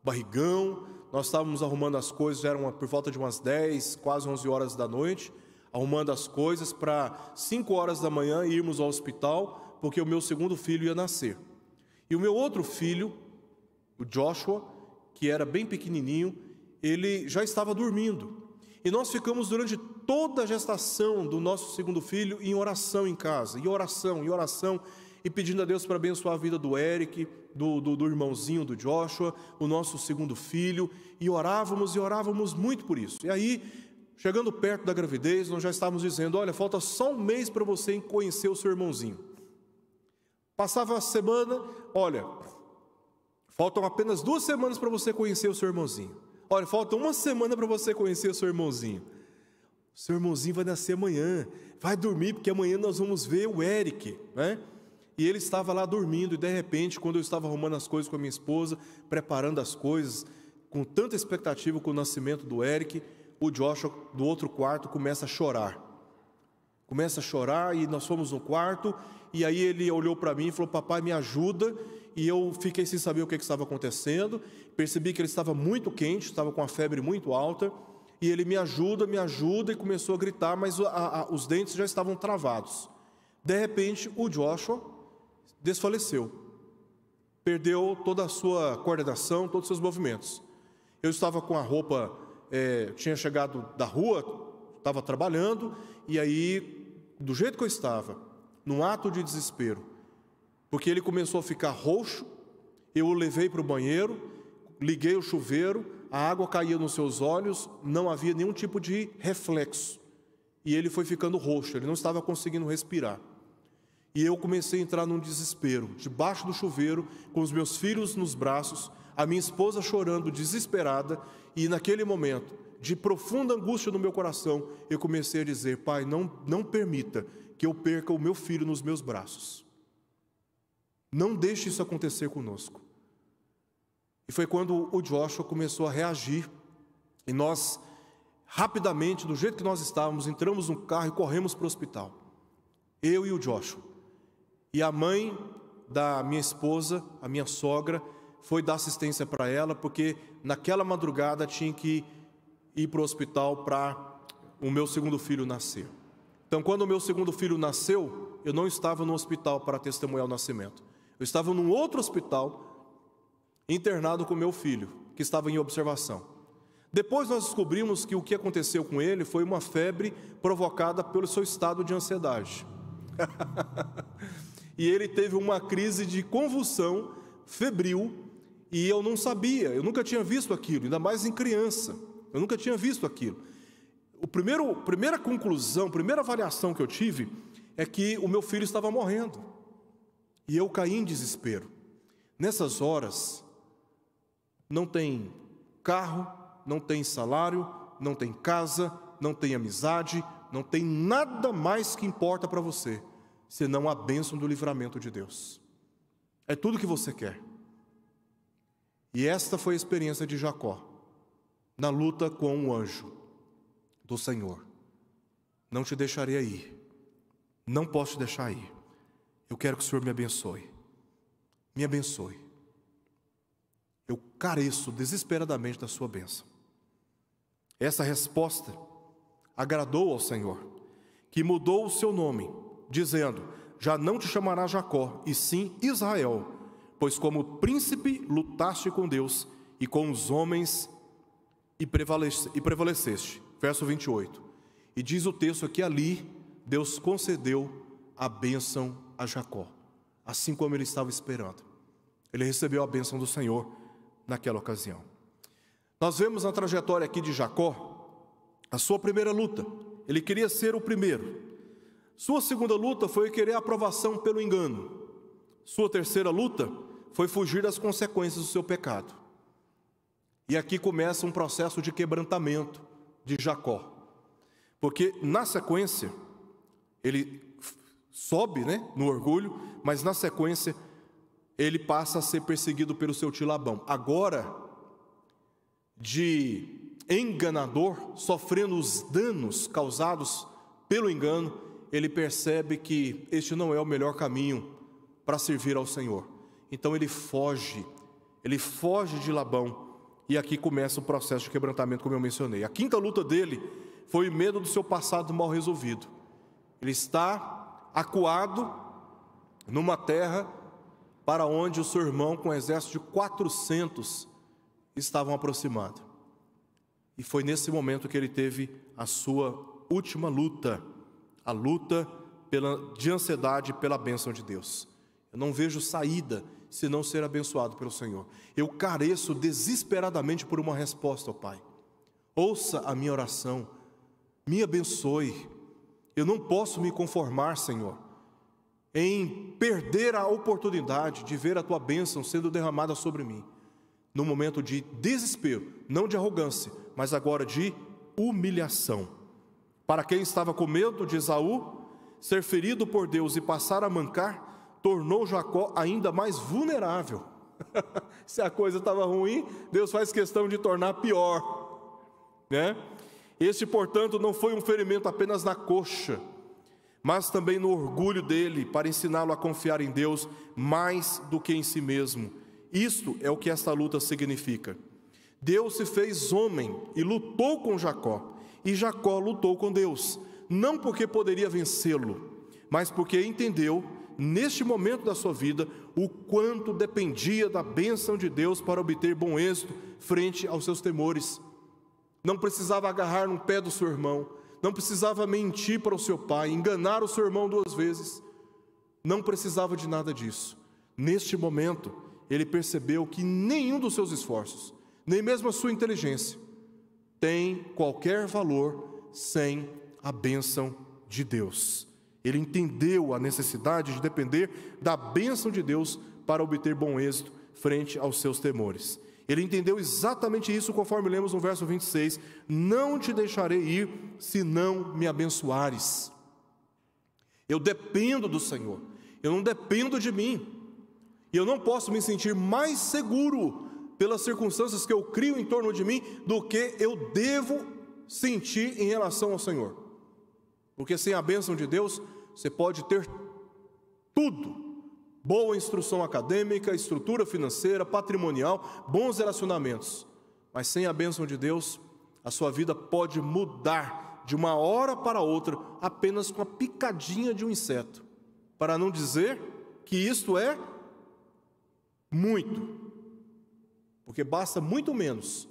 barrigão, nós estávamos arrumando as coisas, já eram por volta de umas 10, quase 11 horas da noite, arrumando as coisas para 5 horas da manhã irmos ao hospital, porque o meu segundo filho ia nascer. E o meu outro filho, o Joshua, que era bem pequenininho, ele já estava dormindo. E nós ficamos durante toda a gestação do nosso segundo filho em oração em casa, em oração, e pedindo a Deus para abençoar a vida do Eric, do irmãozinho do Joshua, o nosso segundo filho, e orávamos muito por isso. E aí, chegando perto da gravidez, nós já estávamos dizendo: olha, falta só um mês para você conhecer o seu irmãozinho. Passava a semana: olha, faltam apenas 2 semanas para você conhecer o seu irmãozinho. Olha, falta 1 semana para você conhecer o seu irmãozinho. O seu irmãozinho vai nascer amanhã. Vai dormir, porque amanhã nós vamos ver o Eric, né? E ele estava lá dormindo, e de repente, quando eu estava arrumando as coisas com a minha esposa, preparando as coisas, com tanta expectativa com o nascimento do Eric, o Joshua, do outro quarto, começa a chorar. E nós fomos no quarto, e aí ele olhou para mim e falou: papai, me ajuda. E eu fiquei sem saber o que estava acontecendo. Percebi que ele estava muito quente, estava com a febre muito alta, e ele: me ajuda, e começou a gritar, mas os dentes já estavam travados. De repente, o Joshua desfaleceu, perdeu toda a sua coordenação, todos os seus movimentos. Eu estava com a roupa, tinha chegado da rua, estava trabalhando, e aí, do jeito que eu estava, num ato de desespero, porque ele começou a ficar roxo, eu o levei para o banheiro, liguei o chuveiro, a água caía nos seus olhos, não havia nenhum tipo de reflexo, e ele foi ficando roxo, ele não estava conseguindo respirar. E eu comecei a entrar num desespero, debaixo do chuveiro, com os meus filhos nos braços, a minha esposa chorando, desesperada, e naquele momento, de profunda angústia no meu coração, eu comecei a dizer: pai, não permita que eu perca o meu filho nos meus braços. Não deixe isso acontecer conosco. E foi quando o Joshua começou a reagir, e nós, rapidamente, do jeito que nós estávamos, entramos no carro e corremos para o hospital. Eu e o Joshua. E a mãe da minha esposa, a minha sogra, foi dar assistência para ela, porque naquela madrugada tinha que ir para o hospital para o meu segundo filho nascer. Então, quando o meu segundo filho nasceu, eu não estava no hospital para testemunhar o nascimento. Eu estava num outro hospital, internado com meu filho, que estava em observação. Depois nós descobrimos que o que aconteceu com ele foi uma febre provocada pelo seu estado de ansiedade. E ele teve uma crise de convulsão febril, e eu não sabia, eu nunca tinha visto aquilo, ainda mais em criança, eu nunca tinha visto aquilo. Primeira conclusão, primeira avaliação que eu tive é que o meu filho estava morrendo, e eu caí em desespero. Nessas horas, não tem carro, não tem salário, não tem casa, não tem amizade, não tem nada mais que importa para você, senão a bênção do livramento de Deus. É tudo que você quer. E esta foi a experiência de Jacó, na luta com o anjo do Senhor. Não te deixarei ir, não posso te deixar ir. Eu quero que o Senhor me abençoe. Me abençoe. Eu careço desesperadamente da sua bênção. Essa resposta agradou ao Senhor, que mudou o seu nome, dizendo: já não te chamará Jacó, e sim Israel, pois como príncipe lutaste com Deus e com os homens e prevaleceste. Verso 28. E diz o texto que ali Deus concedeu a bênção a Jacó. assim como ele estava esperando. Ele recebeu a bênção do Senhor naquela ocasião. Nós vemos na trajetória aqui de Jacó a sua primeira luta. Ele queria ser o primeiro. Sua segunda luta foi querer a aprovação pelo engano. Sua terceira luta foi fugir das consequências do seu pecado. E aqui começa um processo de quebrantamento de Jacó. Porque na sequência, ele sobe, no orgulho, mas na sequência, ele passa a ser perseguido pelo seu tio Labão. Agora, de enganador, sofrendo os danos causados pelo engano, ele percebe que este não é o melhor caminho para servir ao Senhor. Então ele foge de Labão, e aqui começa o processo de quebrantamento, como eu mencionei. A quinta luta dele foi o medo do seu passado mal resolvido. Ele está acuado numa terra para onde o seu irmão, com um exército de 400, estavam aproximando. E foi nesse momento que ele teve a sua última luta, a luta de ansiedade pela bênção de Deus. Eu não vejo saída senão ser abençoado pelo Senhor. Eu careço desesperadamente por uma resposta, ó Pai. Ouça a minha oração, me abençoe. Eu não posso me conformar, Senhor, em perder a oportunidade de ver a Tua bênção sendo derramada sobre mim, no momento de desespero, não de arrogância, mas agora de humilhação. Para quem estava com medo de Esaú ser ferido por Deus e passar a mancar, tornou Jacó ainda mais vulnerável. Se a coisa estava ruim, Deus faz questão de tornar pior, Este, portanto, não foi um ferimento apenas na coxa, mas também no orgulho dele, para ensiná-lo a confiar em Deus mais do que em si mesmo. Isto é o que esta luta significa. Deus se fez homem e lutou com Jacó, e Jacó lutou com Deus, não porque poderia vencê-lo, mas porque entendeu, neste momento da sua vida, o quanto dependia da bênção de Deus para obter bom êxito frente aos seus temores. Não precisava agarrar no pé do seu irmão, não precisava mentir para o seu pai, enganar o seu irmão 2 vezes, não precisava de nada disso. Neste momento, ele percebeu que nenhum dos seus esforços, nem mesmo a sua inteligência, tem qualquer valor sem a bênção de Deus. Ele entendeu a necessidade de depender da bênção de Deus para obter bom êxito frente aos seus temores. Ele entendeu exatamente isso, conforme lemos no verso 26, não te deixarei ir, se não me abençoares. Eu dependo do Senhor, eu não dependo de mim, e eu não posso me sentir mais seguro pelas circunstâncias que eu crio em torno de mim, do que eu devo sentir em relação ao Senhor. Porque sem a bênção de Deus, você pode ter tudo: boa instrução acadêmica, estrutura financeira, patrimonial, bons relacionamentos. Mas sem a bênção de Deus, a sua vida pode mudar de uma hora para outra, apenas com a picadinha de um inseto. Para não dizer que isto é muito, porque basta muito menos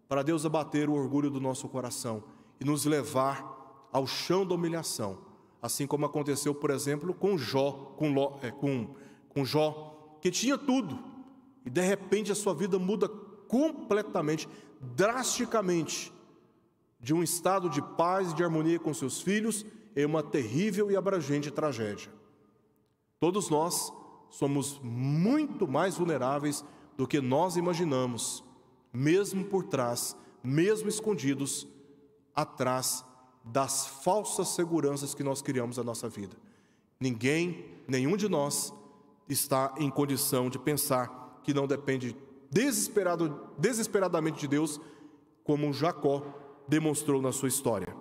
para Deus abater o orgulho do nosso coração e nos levar ao chão da humilhação, assim como aconteceu, por exemplo, com Jó, que tinha tudo, e de repente a sua vida muda completamente, drasticamente, de um estado de paz e de harmonia com seus filhos, em uma terrível e abrangente tragédia. Todos nós somos muito mais vulneráveis do que nós imaginamos, mesmo por trás, mesmo escondidos atrás das falsas seguranças que nós criamos na nossa vida. Nenhum de nós está em condição de pensar que não depende desesperadamente de Deus, como Jacó demonstrou na sua história.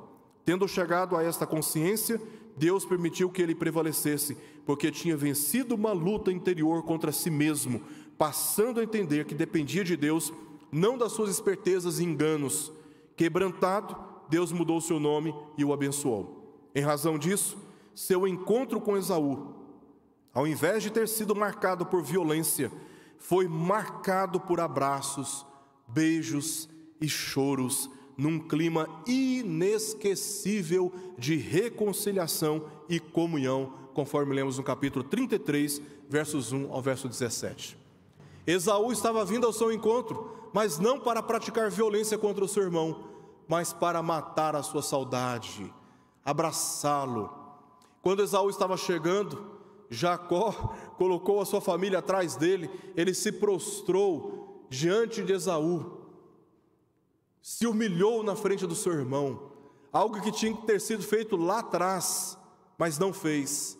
Tendo chegado a esta consciência, Deus permitiu que ele prevalecesse, porque tinha vencido uma luta interior contra si mesmo, passando a entender que dependia de Deus, não das suas espertezas e enganos. Quebrantado, Deus mudou seu nome e o abençoou. Em razão disso, seu encontro com Esaú, ao invés de ter sido marcado por violência, foi marcado por abraços, beijos e choros, num clima inesquecível de reconciliação e comunhão conforme lemos no capítulo 33, versos 1 ao verso 17. Esaú estava vindo ao seu encontro, mas não para praticar violência contra o seu irmão, mas para matar a sua saudade, abraçá-lo. Quando Esaú estava chegando, Jacó colocou a sua família atrás dele, ele se prostrou diante de Esaú, se humilhou na frente do seu irmão, algo que tinha que ter sido feito lá atrás, mas não fez.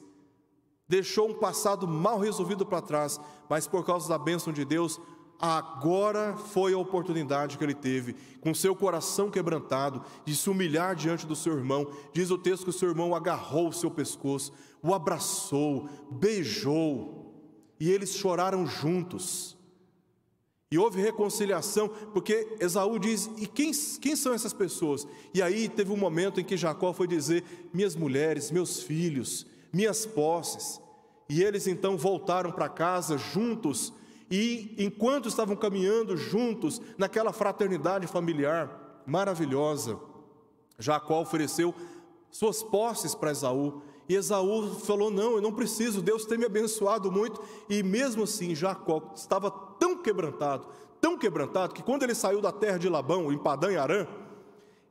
Deixou um passado mal resolvido para trás, mas por causa da bênção de Deus, agora foi a oportunidade que ele teve, com seu coração quebrantado, de se humilhar diante do seu irmão. Diz o texto que o seu irmão agarrou o seu pescoço, o abraçou, beijou, e eles choraram juntos. E houve reconciliação, porque Esaú diz: e quem são essas pessoas? E aí teve um momento em que Jacó foi dizer: minhas mulheres, meus filhos, minhas posses. E eles então voltaram para casa juntos, e enquanto estavam caminhando juntos, naquela fraternidade familiar maravilhosa, Jacó ofereceu suas posses para Esaú, e Esaú falou: não, eu não preciso, Deus tem me abençoado muito. E mesmo assim Jacó estava tão quebrantado, que quando ele saiu da terra de Labão, em Padã e Arã,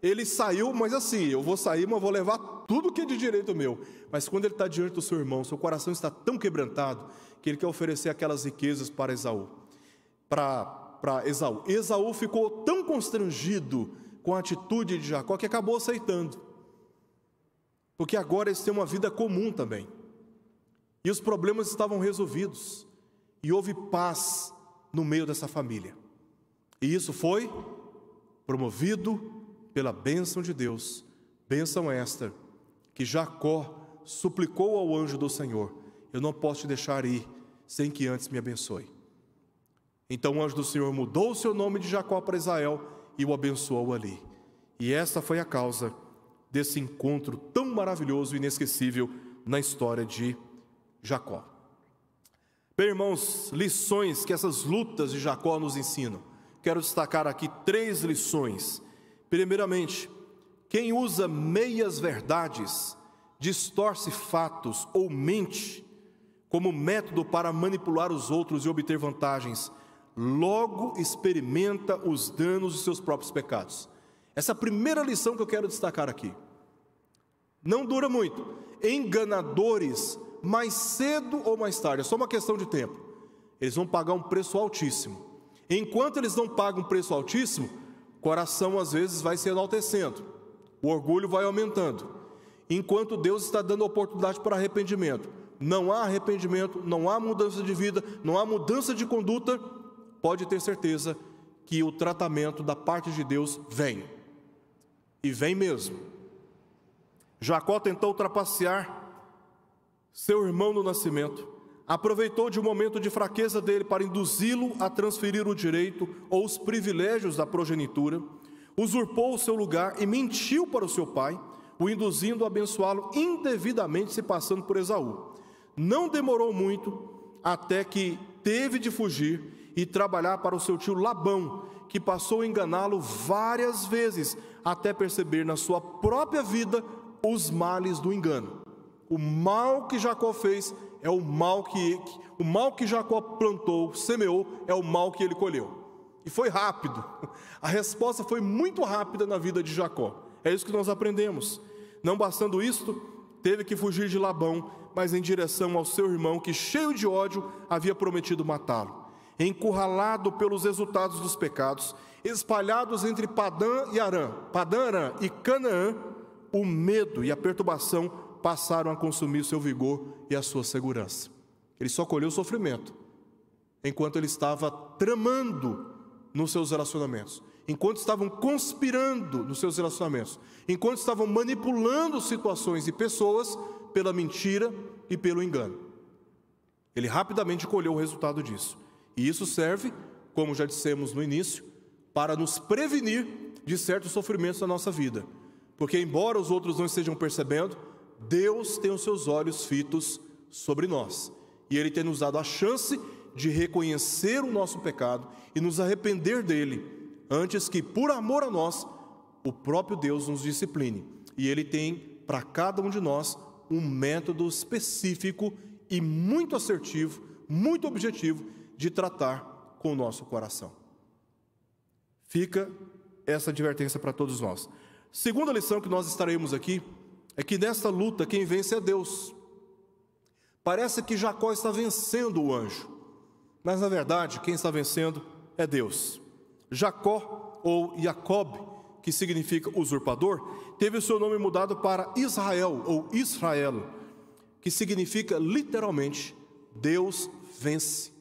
ele saiu, mas assim, eu vou sair, mas vou levar tudo que é de direito meu. Mas quando ele está diante do seu irmão, seu coração está tão quebrantado, que ele quer oferecer aquelas riquezas para Esaú, para Esaú. Esaú ficou tão constrangido com a atitude de Jacó, que acabou aceitando, porque agora eles têm uma vida comum também, e os problemas estavam resolvidos, e houve paz no meio dessa família. E isso foi promovido pela bênção de Deus, bênção esta que Jacó suplicou ao anjo do Senhor: eu não posso te deixar ir sem que antes me abençoe. Então o anjo do Senhor mudou o seu nome de Jacó para Israel e o abençoou ali. E esta foi a causa desse encontro tão maravilhoso e inesquecível na história de Jacó. Bem, irmãos, lições que essas lutas de Jacó nos ensinam. Quero destacar aqui 3 lições. Primeiramente, quem usa meias verdades, distorce fatos ou mente como método para manipular os outros e obter vantagens, logo experimenta os danos dos seus próprios pecados. Essa é a primeira lição que eu quero destacar aqui. Não dura muito. Enganadores, mais cedo ou mais tarde, é só uma questão de tempo, eles vão pagar um preço altíssimo. Enquanto eles não pagam um preço altíssimo, o coração às vezes vai se enaltecendo, o orgulho vai aumentando, enquanto Deus está dando oportunidade para arrependimento. Não há arrependimento, não há mudança de vida, não há mudança de conduta, pode ter certeza que o tratamento da parte de Deus vem, e vem mesmo. Jacó tentou trapacear seu irmão no nascimento, aproveitou de um momento de fraqueza dele para induzi-lo a transferir o direito ou os privilégios da progenitura, usurpou o seu lugar e mentiu para o seu pai, o induzindo a abençoá-lo indevidamente, se passando por Esaú. Não demorou muito até que teve de fugir e trabalhar para o seu tio Labão, que passou a enganá-lo várias vezes, até perceber na sua própria vida os males do engano. O mal que Jacó fez é o mal que Jacó plantou, semeou, é o mal que ele colheu. E foi rápido. A resposta foi muito rápida na vida de Jacó. É isso que nós aprendemos. Não bastando isto, teve que fugir de Labão, mas em direção ao seu irmão, que cheio de ódio havia prometido matá-lo. Encurralado pelos resultados dos pecados, espalhados entre Padã Arã e Canaã, o medo e a perturbação passaram a consumir o seu vigor e a sua segurança. Ele só colheu sofrimento enquanto ele estava tramando nos seus relacionamentos, enquanto estavam conspirando nos seus relacionamentos, enquanto estavam manipulando situações e pessoas pela mentira e pelo engano. Ele rapidamente colheu o resultado disso. E isso serve, como já dissemos no início, para nos prevenir de certos sofrimentos na nossa vida. Porque embora os outros não estejam percebendo, Deus tem os seus olhos fitos sobre nós. E Ele tem nos dado a chance de reconhecer o nosso pecado e nos arrepender dele, antes que, por amor a nós, o próprio Deus nos discipline. E Ele tem para cada um de nós um método específico e muito assertivo, muito objetivo de tratar com o nosso coração. Fica essa advertência para todos nós. Segunda lição que nós estaremos aqui é que nesta luta quem vence é Deus. Parece que Jacó está vencendo o anjo, mas na verdade quem está vencendo é Deus. Jacó, ou Jacob, que significa usurpador, teve o seu nome mudado para Israel, ou Israel, que significa literalmente Deus vence.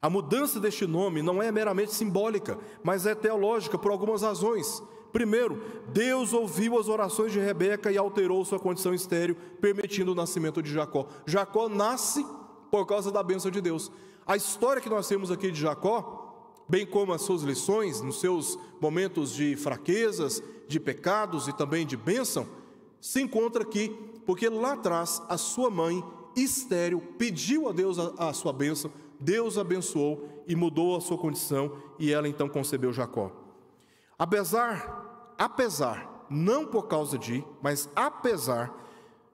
A mudança deste nome não é meramente simbólica, mas é teológica por algumas razões. Primeiro, Deus ouviu as orações de Rebeca e alterou sua condição estéril, permitindo o nascimento de Jacó. Jacó nasce por causa da bênção de Deus. A história que nós temos aqui de Jacó, bem como as suas lições, nos seus momentos de fraquezas, de pecados e também de bênção, se encontra aqui, porque lá atrás a sua mãe, estéril, pediu a Deus a sua bênção, Deus abençoou e mudou a sua condição, e ela então concebeu Jacó. Apesar, não por causa de, mas apesar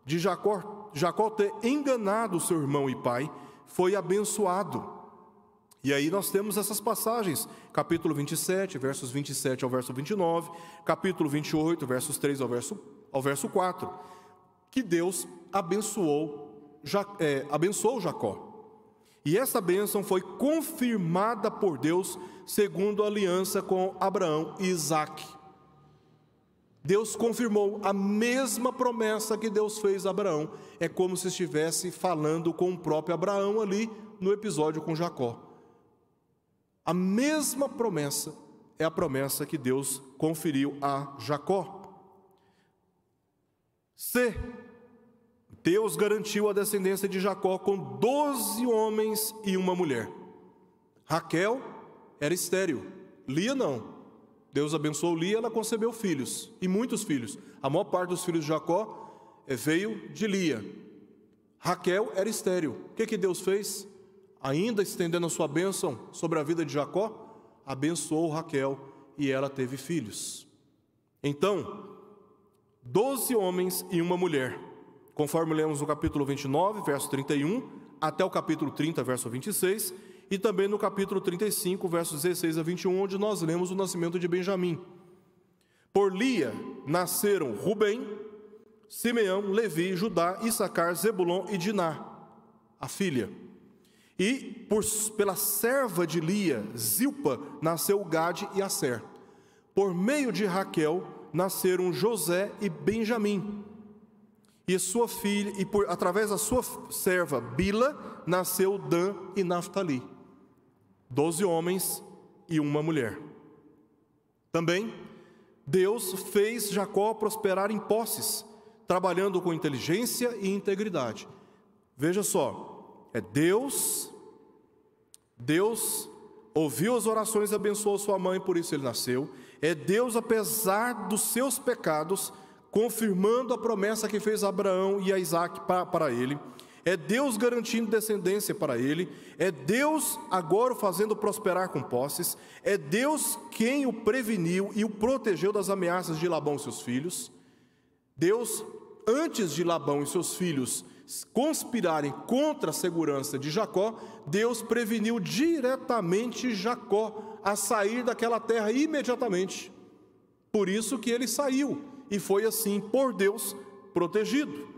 de Jacó ter enganado seu irmão e pai, foi abençoado. E aí nós temos essas passagens, capítulo 27, versos 27 ao verso 29, capítulo 28, versos 3 ao verso 4, que Deus abençoou Jacó. E essa bênção foi confirmada por Deus, segundo a aliança com Abraão e Isaque. Deus confirmou a mesma promessa que Deus fez a Abraão. É como se estivesse falando com o próprio Abraão ali no episódio com Jacó. A mesma promessa é a promessa que Deus conferiu a Jacó. Deus garantiu a descendência de Jacó com 12 homens e uma mulher. Raquel era estéril, Lia não. Deus abençoou Lia, ela concebeu filhos, e muitos filhos. A maior parte dos filhos de Jacó veio de Lia. Raquel era estéril. O que Deus fez? Ainda estendendo a sua bênção sobre a vida de Jacó, abençoou Raquel e ela teve filhos. Então, 12 homens e uma mulher, conforme lemos no capítulo 29, verso 31, até o capítulo 30, verso 26, e também no capítulo 35, versos 16 a 21, onde nós lemos o nascimento de Benjamim. Por Lia nasceram Rubem, Simeão, Levi, Judá, Issacar, Zebulon e Diná, a filha. E pela serva de Lia, Zilpa, nasceu Gade e Asser. Por meio de Raquel nasceram José e Benjamim. E sua filha, através da sua serva Bila, nasceu Dan e Naftali. 12 homens e uma mulher. Também Deus fez Jacó prosperar em posses, trabalhando com inteligência e integridade. Veja só, Deus ouviu as orações e abençoou sua mãe, por isso ele nasceu. É Deus, apesar dos seus pecados, confirmando a promessa que fez a Abraão e a Isaque para ele. É Deus garantindo descendência para ele. É Deus agora o fazendo prosperar com posses. É Deus quem o preveniu e o protegeu das ameaças de Labão e seus filhos. Deus, antes de Labão e seus filhos conspirarem contra a segurança de Jacó, Deus preveniu diretamente Jacó a sair daquela terra imediatamente. Por isso que ele saiu e foi assim por Deus protegido.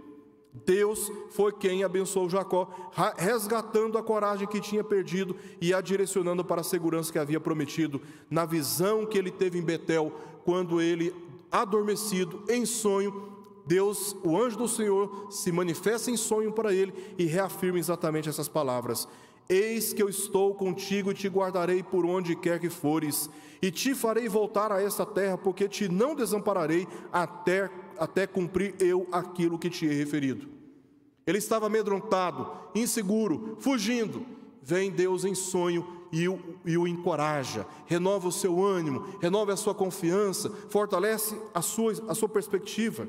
Deus foi quem abençoou Jacó, resgatando a coragem que tinha perdido e a direcionando para a segurança que havia prometido, na visão que ele teve em Betel, quando ele, adormecido, em sonho, Deus, o anjo do Senhor, se manifesta em sonho para ele e reafirma exatamente essas palavras: eis que eu estou contigo e te guardarei por onde quer que fores, e te farei voltar a esta terra, porque te não desampararei até cumprir eu aquilo que te he referido. Ele estava amedrontado, inseguro, fugindo. Vem Deus em sonho e o encoraja, renova o seu ânimo, renova a sua confiança, fortalece a sua perspectiva.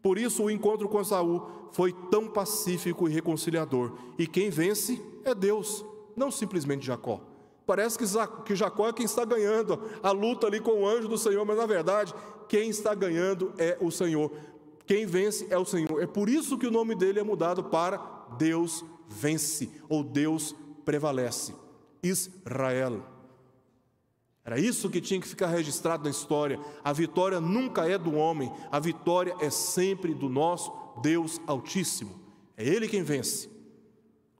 Por isso o encontro com Saul foi tão pacífico e reconciliador. E quem vence é Deus, não simplesmente Jacó. Parece que Jacó é quem está ganhando a luta ali com o anjo do Senhor, mas na verdade quem está ganhando é o Senhor. quem vence é o Senhor. É por isso que o nome dele é mudado para Deus vence, ou Deus prevalece. Israel. Era isso que tinha que ficar registrado na história. A vitória nunca é do homem, a vitória é sempre do nosso Deus Altíssimo. É Ele quem vence.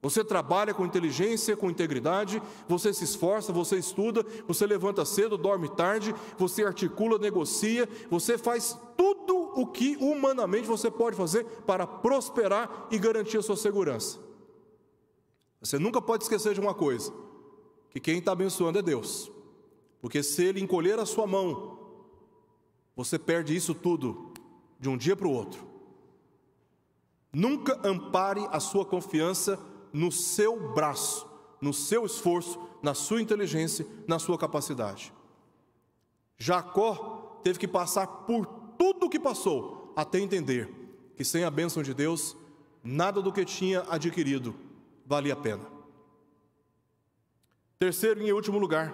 Você trabalha com inteligência, com integridade, você se esforça, você estuda, você levanta cedo, dorme tarde, você articula, negocia, você faz tudo o que humanamente você pode fazer para prosperar e garantir a sua segurança. Você nunca pode esquecer de uma coisa, que quem está abençoando é Deus. Porque se Ele encolher a sua mão, você perde isso tudo de um dia para o outro. Nunca ampare a sua confiança no seu braço, no seu esforço, na sua inteligência, na sua capacidade. Jacó teve que passar por tudo o que passou, até entender que sem a bênção de Deus, nada do que tinha adquirido valia a pena. Terceiro e em último lugar,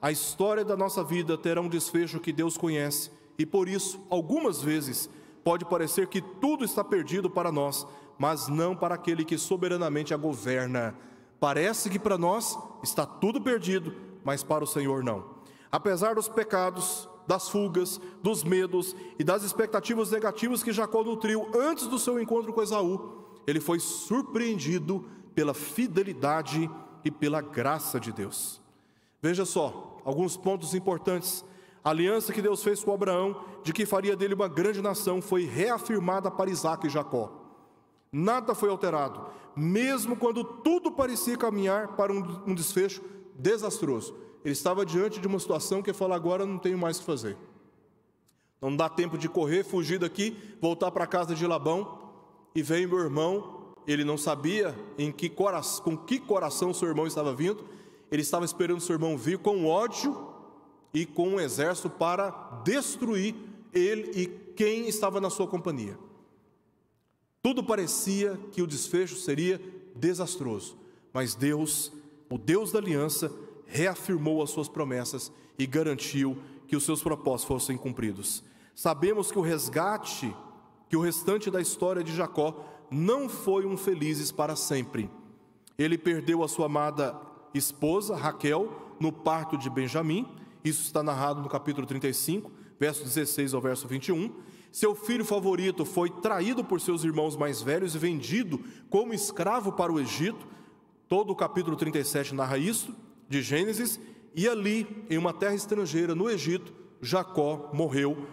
a história da nossa vida terá um desfecho que Deus conhece, e por isso, algumas vezes, pode parecer que tudo está perdido para nós, mas não para aquele que soberanamente a governa. Parece que para nós está tudo perdido, mas para o Senhor não. Apesar dos pecados, das fugas, dos medos e das expectativas negativas que Jacó nutriu antes do seu encontro com Esaú, ele foi surpreendido pela fidelidade e pela graça de Deus. Veja só, alguns pontos importantes. A aliança que Deus fez com Abraão, de que faria dele uma grande nação, foi reafirmada para Isaque e Jacó. Nada foi alterado, mesmo quando tudo parecia caminhar para um desfecho desastroso. Ele estava diante de uma situação que ele falou: agora não tenho mais o que fazer. Não dá tempo de correr, fugir daqui, voltar para a casa de Labão. E veio meu irmão, ele não sabia com que coração seu irmão estava vindo. Ele estava esperando seu irmão vir com ódio e com um exército para destruir ele e quem estava na sua companhia. Tudo parecia que o desfecho seria desastroso, mas Deus, o Deus da aliança, reafirmou as suas promessas e garantiu que os seus propósitos fossem cumpridos. Sabemos que o restante da história de Jacó não foi um felizes para sempre. Ele perdeu a sua amada esposa, Raquel, no parto de Benjamim. Isso está narrado no capítulo 35, verso 16 ao verso 21. Seu filho favorito foi traído por seus irmãos mais velhos e vendido como escravo para o Egito. Todo o capítulo 37 narra isso, de Gênesis. E ali, em uma terra estrangeira, no Egito, Jacó morreu.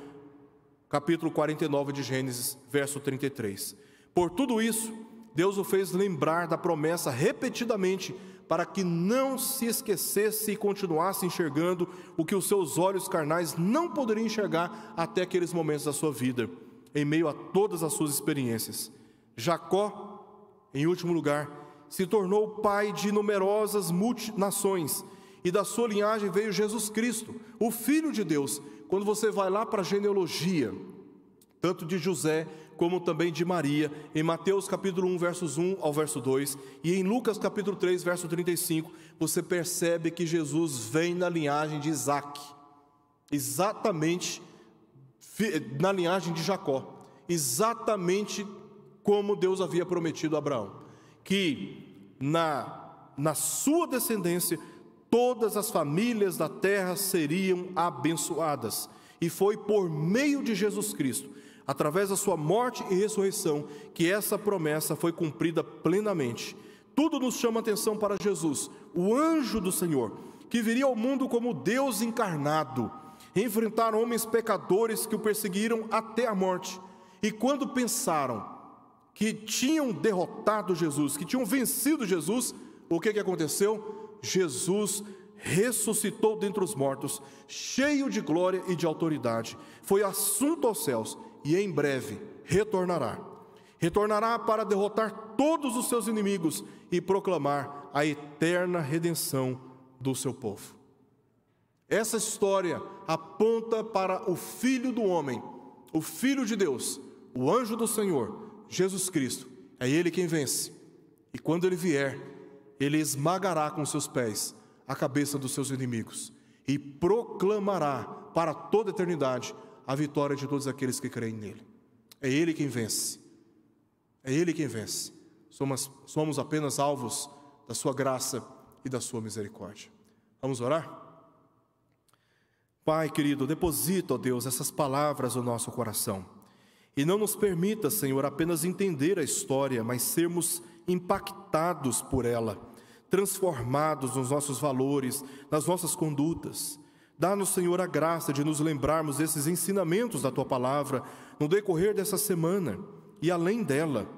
Capítulo 49 de Gênesis, verso 33. Por tudo isso, Deus o fez lembrar da promessa repetidamente, para que não se esquecesse e continuasse enxergando o que os seus olhos carnais não poderiam enxergar até aqueles momentos da sua vida, em meio a todas as suas experiências. Jacó, em último lugar, se tornou pai de numerosas multinações, e da sua linhagem veio Jesus Cristo, o Filho de Deus. Quando você vai lá para a genealogia, tanto de José como também de Maria, em Mateus capítulo 1, versos 1 ao verso 2, e em Lucas capítulo 3, verso 35, você percebe que Jesus vem na linhagem de Isaque, exatamente na linhagem de Jacó, exatamente como Deus havia prometido a Abraão, que na sua descendência todas as famílias da terra seriam abençoadas, e foi por meio de Jesus Cristo, através da sua morte e ressurreição, que essa promessa foi cumprida plenamente. Tudo nos chama a atenção para Jesus, o anjo do Senhor, que viria ao mundo como Deus encarnado, enfrentar homens pecadores que o perseguiram até a morte. E quando pensaram que tinham derrotado Jesus, que tinham vencido Jesus, o que aconteceu? Jesus ressuscitou dentre os mortos, cheio de glória e de autoridade, foi assunto aos céus, e em breve retornará para derrotar todos os seus inimigos e proclamar a eterna redenção do seu povo. Essa história aponta para o Filho do homem, o Filho de Deus, o anjo do Senhor, Jesus Cristo. É Ele quem vence, e quando Ele vier, Ele esmagará com seus pés a cabeça dos seus inimigos e proclamará para toda a eternidade a vitória de todos aqueles que creem nele. É Ele quem vence. É Ele quem vence. Somos apenas alvos da sua graça e da sua misericórdia. Vamos orar? Pai querido, deposita, ó Deus, essas palavras no nosso coração. E não nos permita, Senhor, apenas entender a história, mas sermos impactados por ela, transformados nos nossos valores, nas nossas condutas. Dá-nos, Senhor, a graça de nos lembrarmos desses ensinamentos da Tua Palavra no decorrer dessa semana e além dela,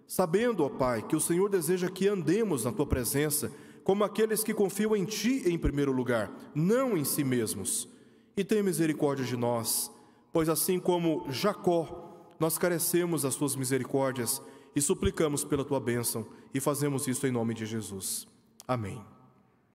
sabendo, ó Pai, que o Senhor deseja que andemos na Tua presença como aqueles que confiam em Ti em primeiro lugar, não em si mesmos. E tenha misericórdia de nós, pois assim como Jacó, nós carecemos das Tuas misericórdias e suplicamos pela Tua bênção e fazemos isso em nome de Jesus. Amém.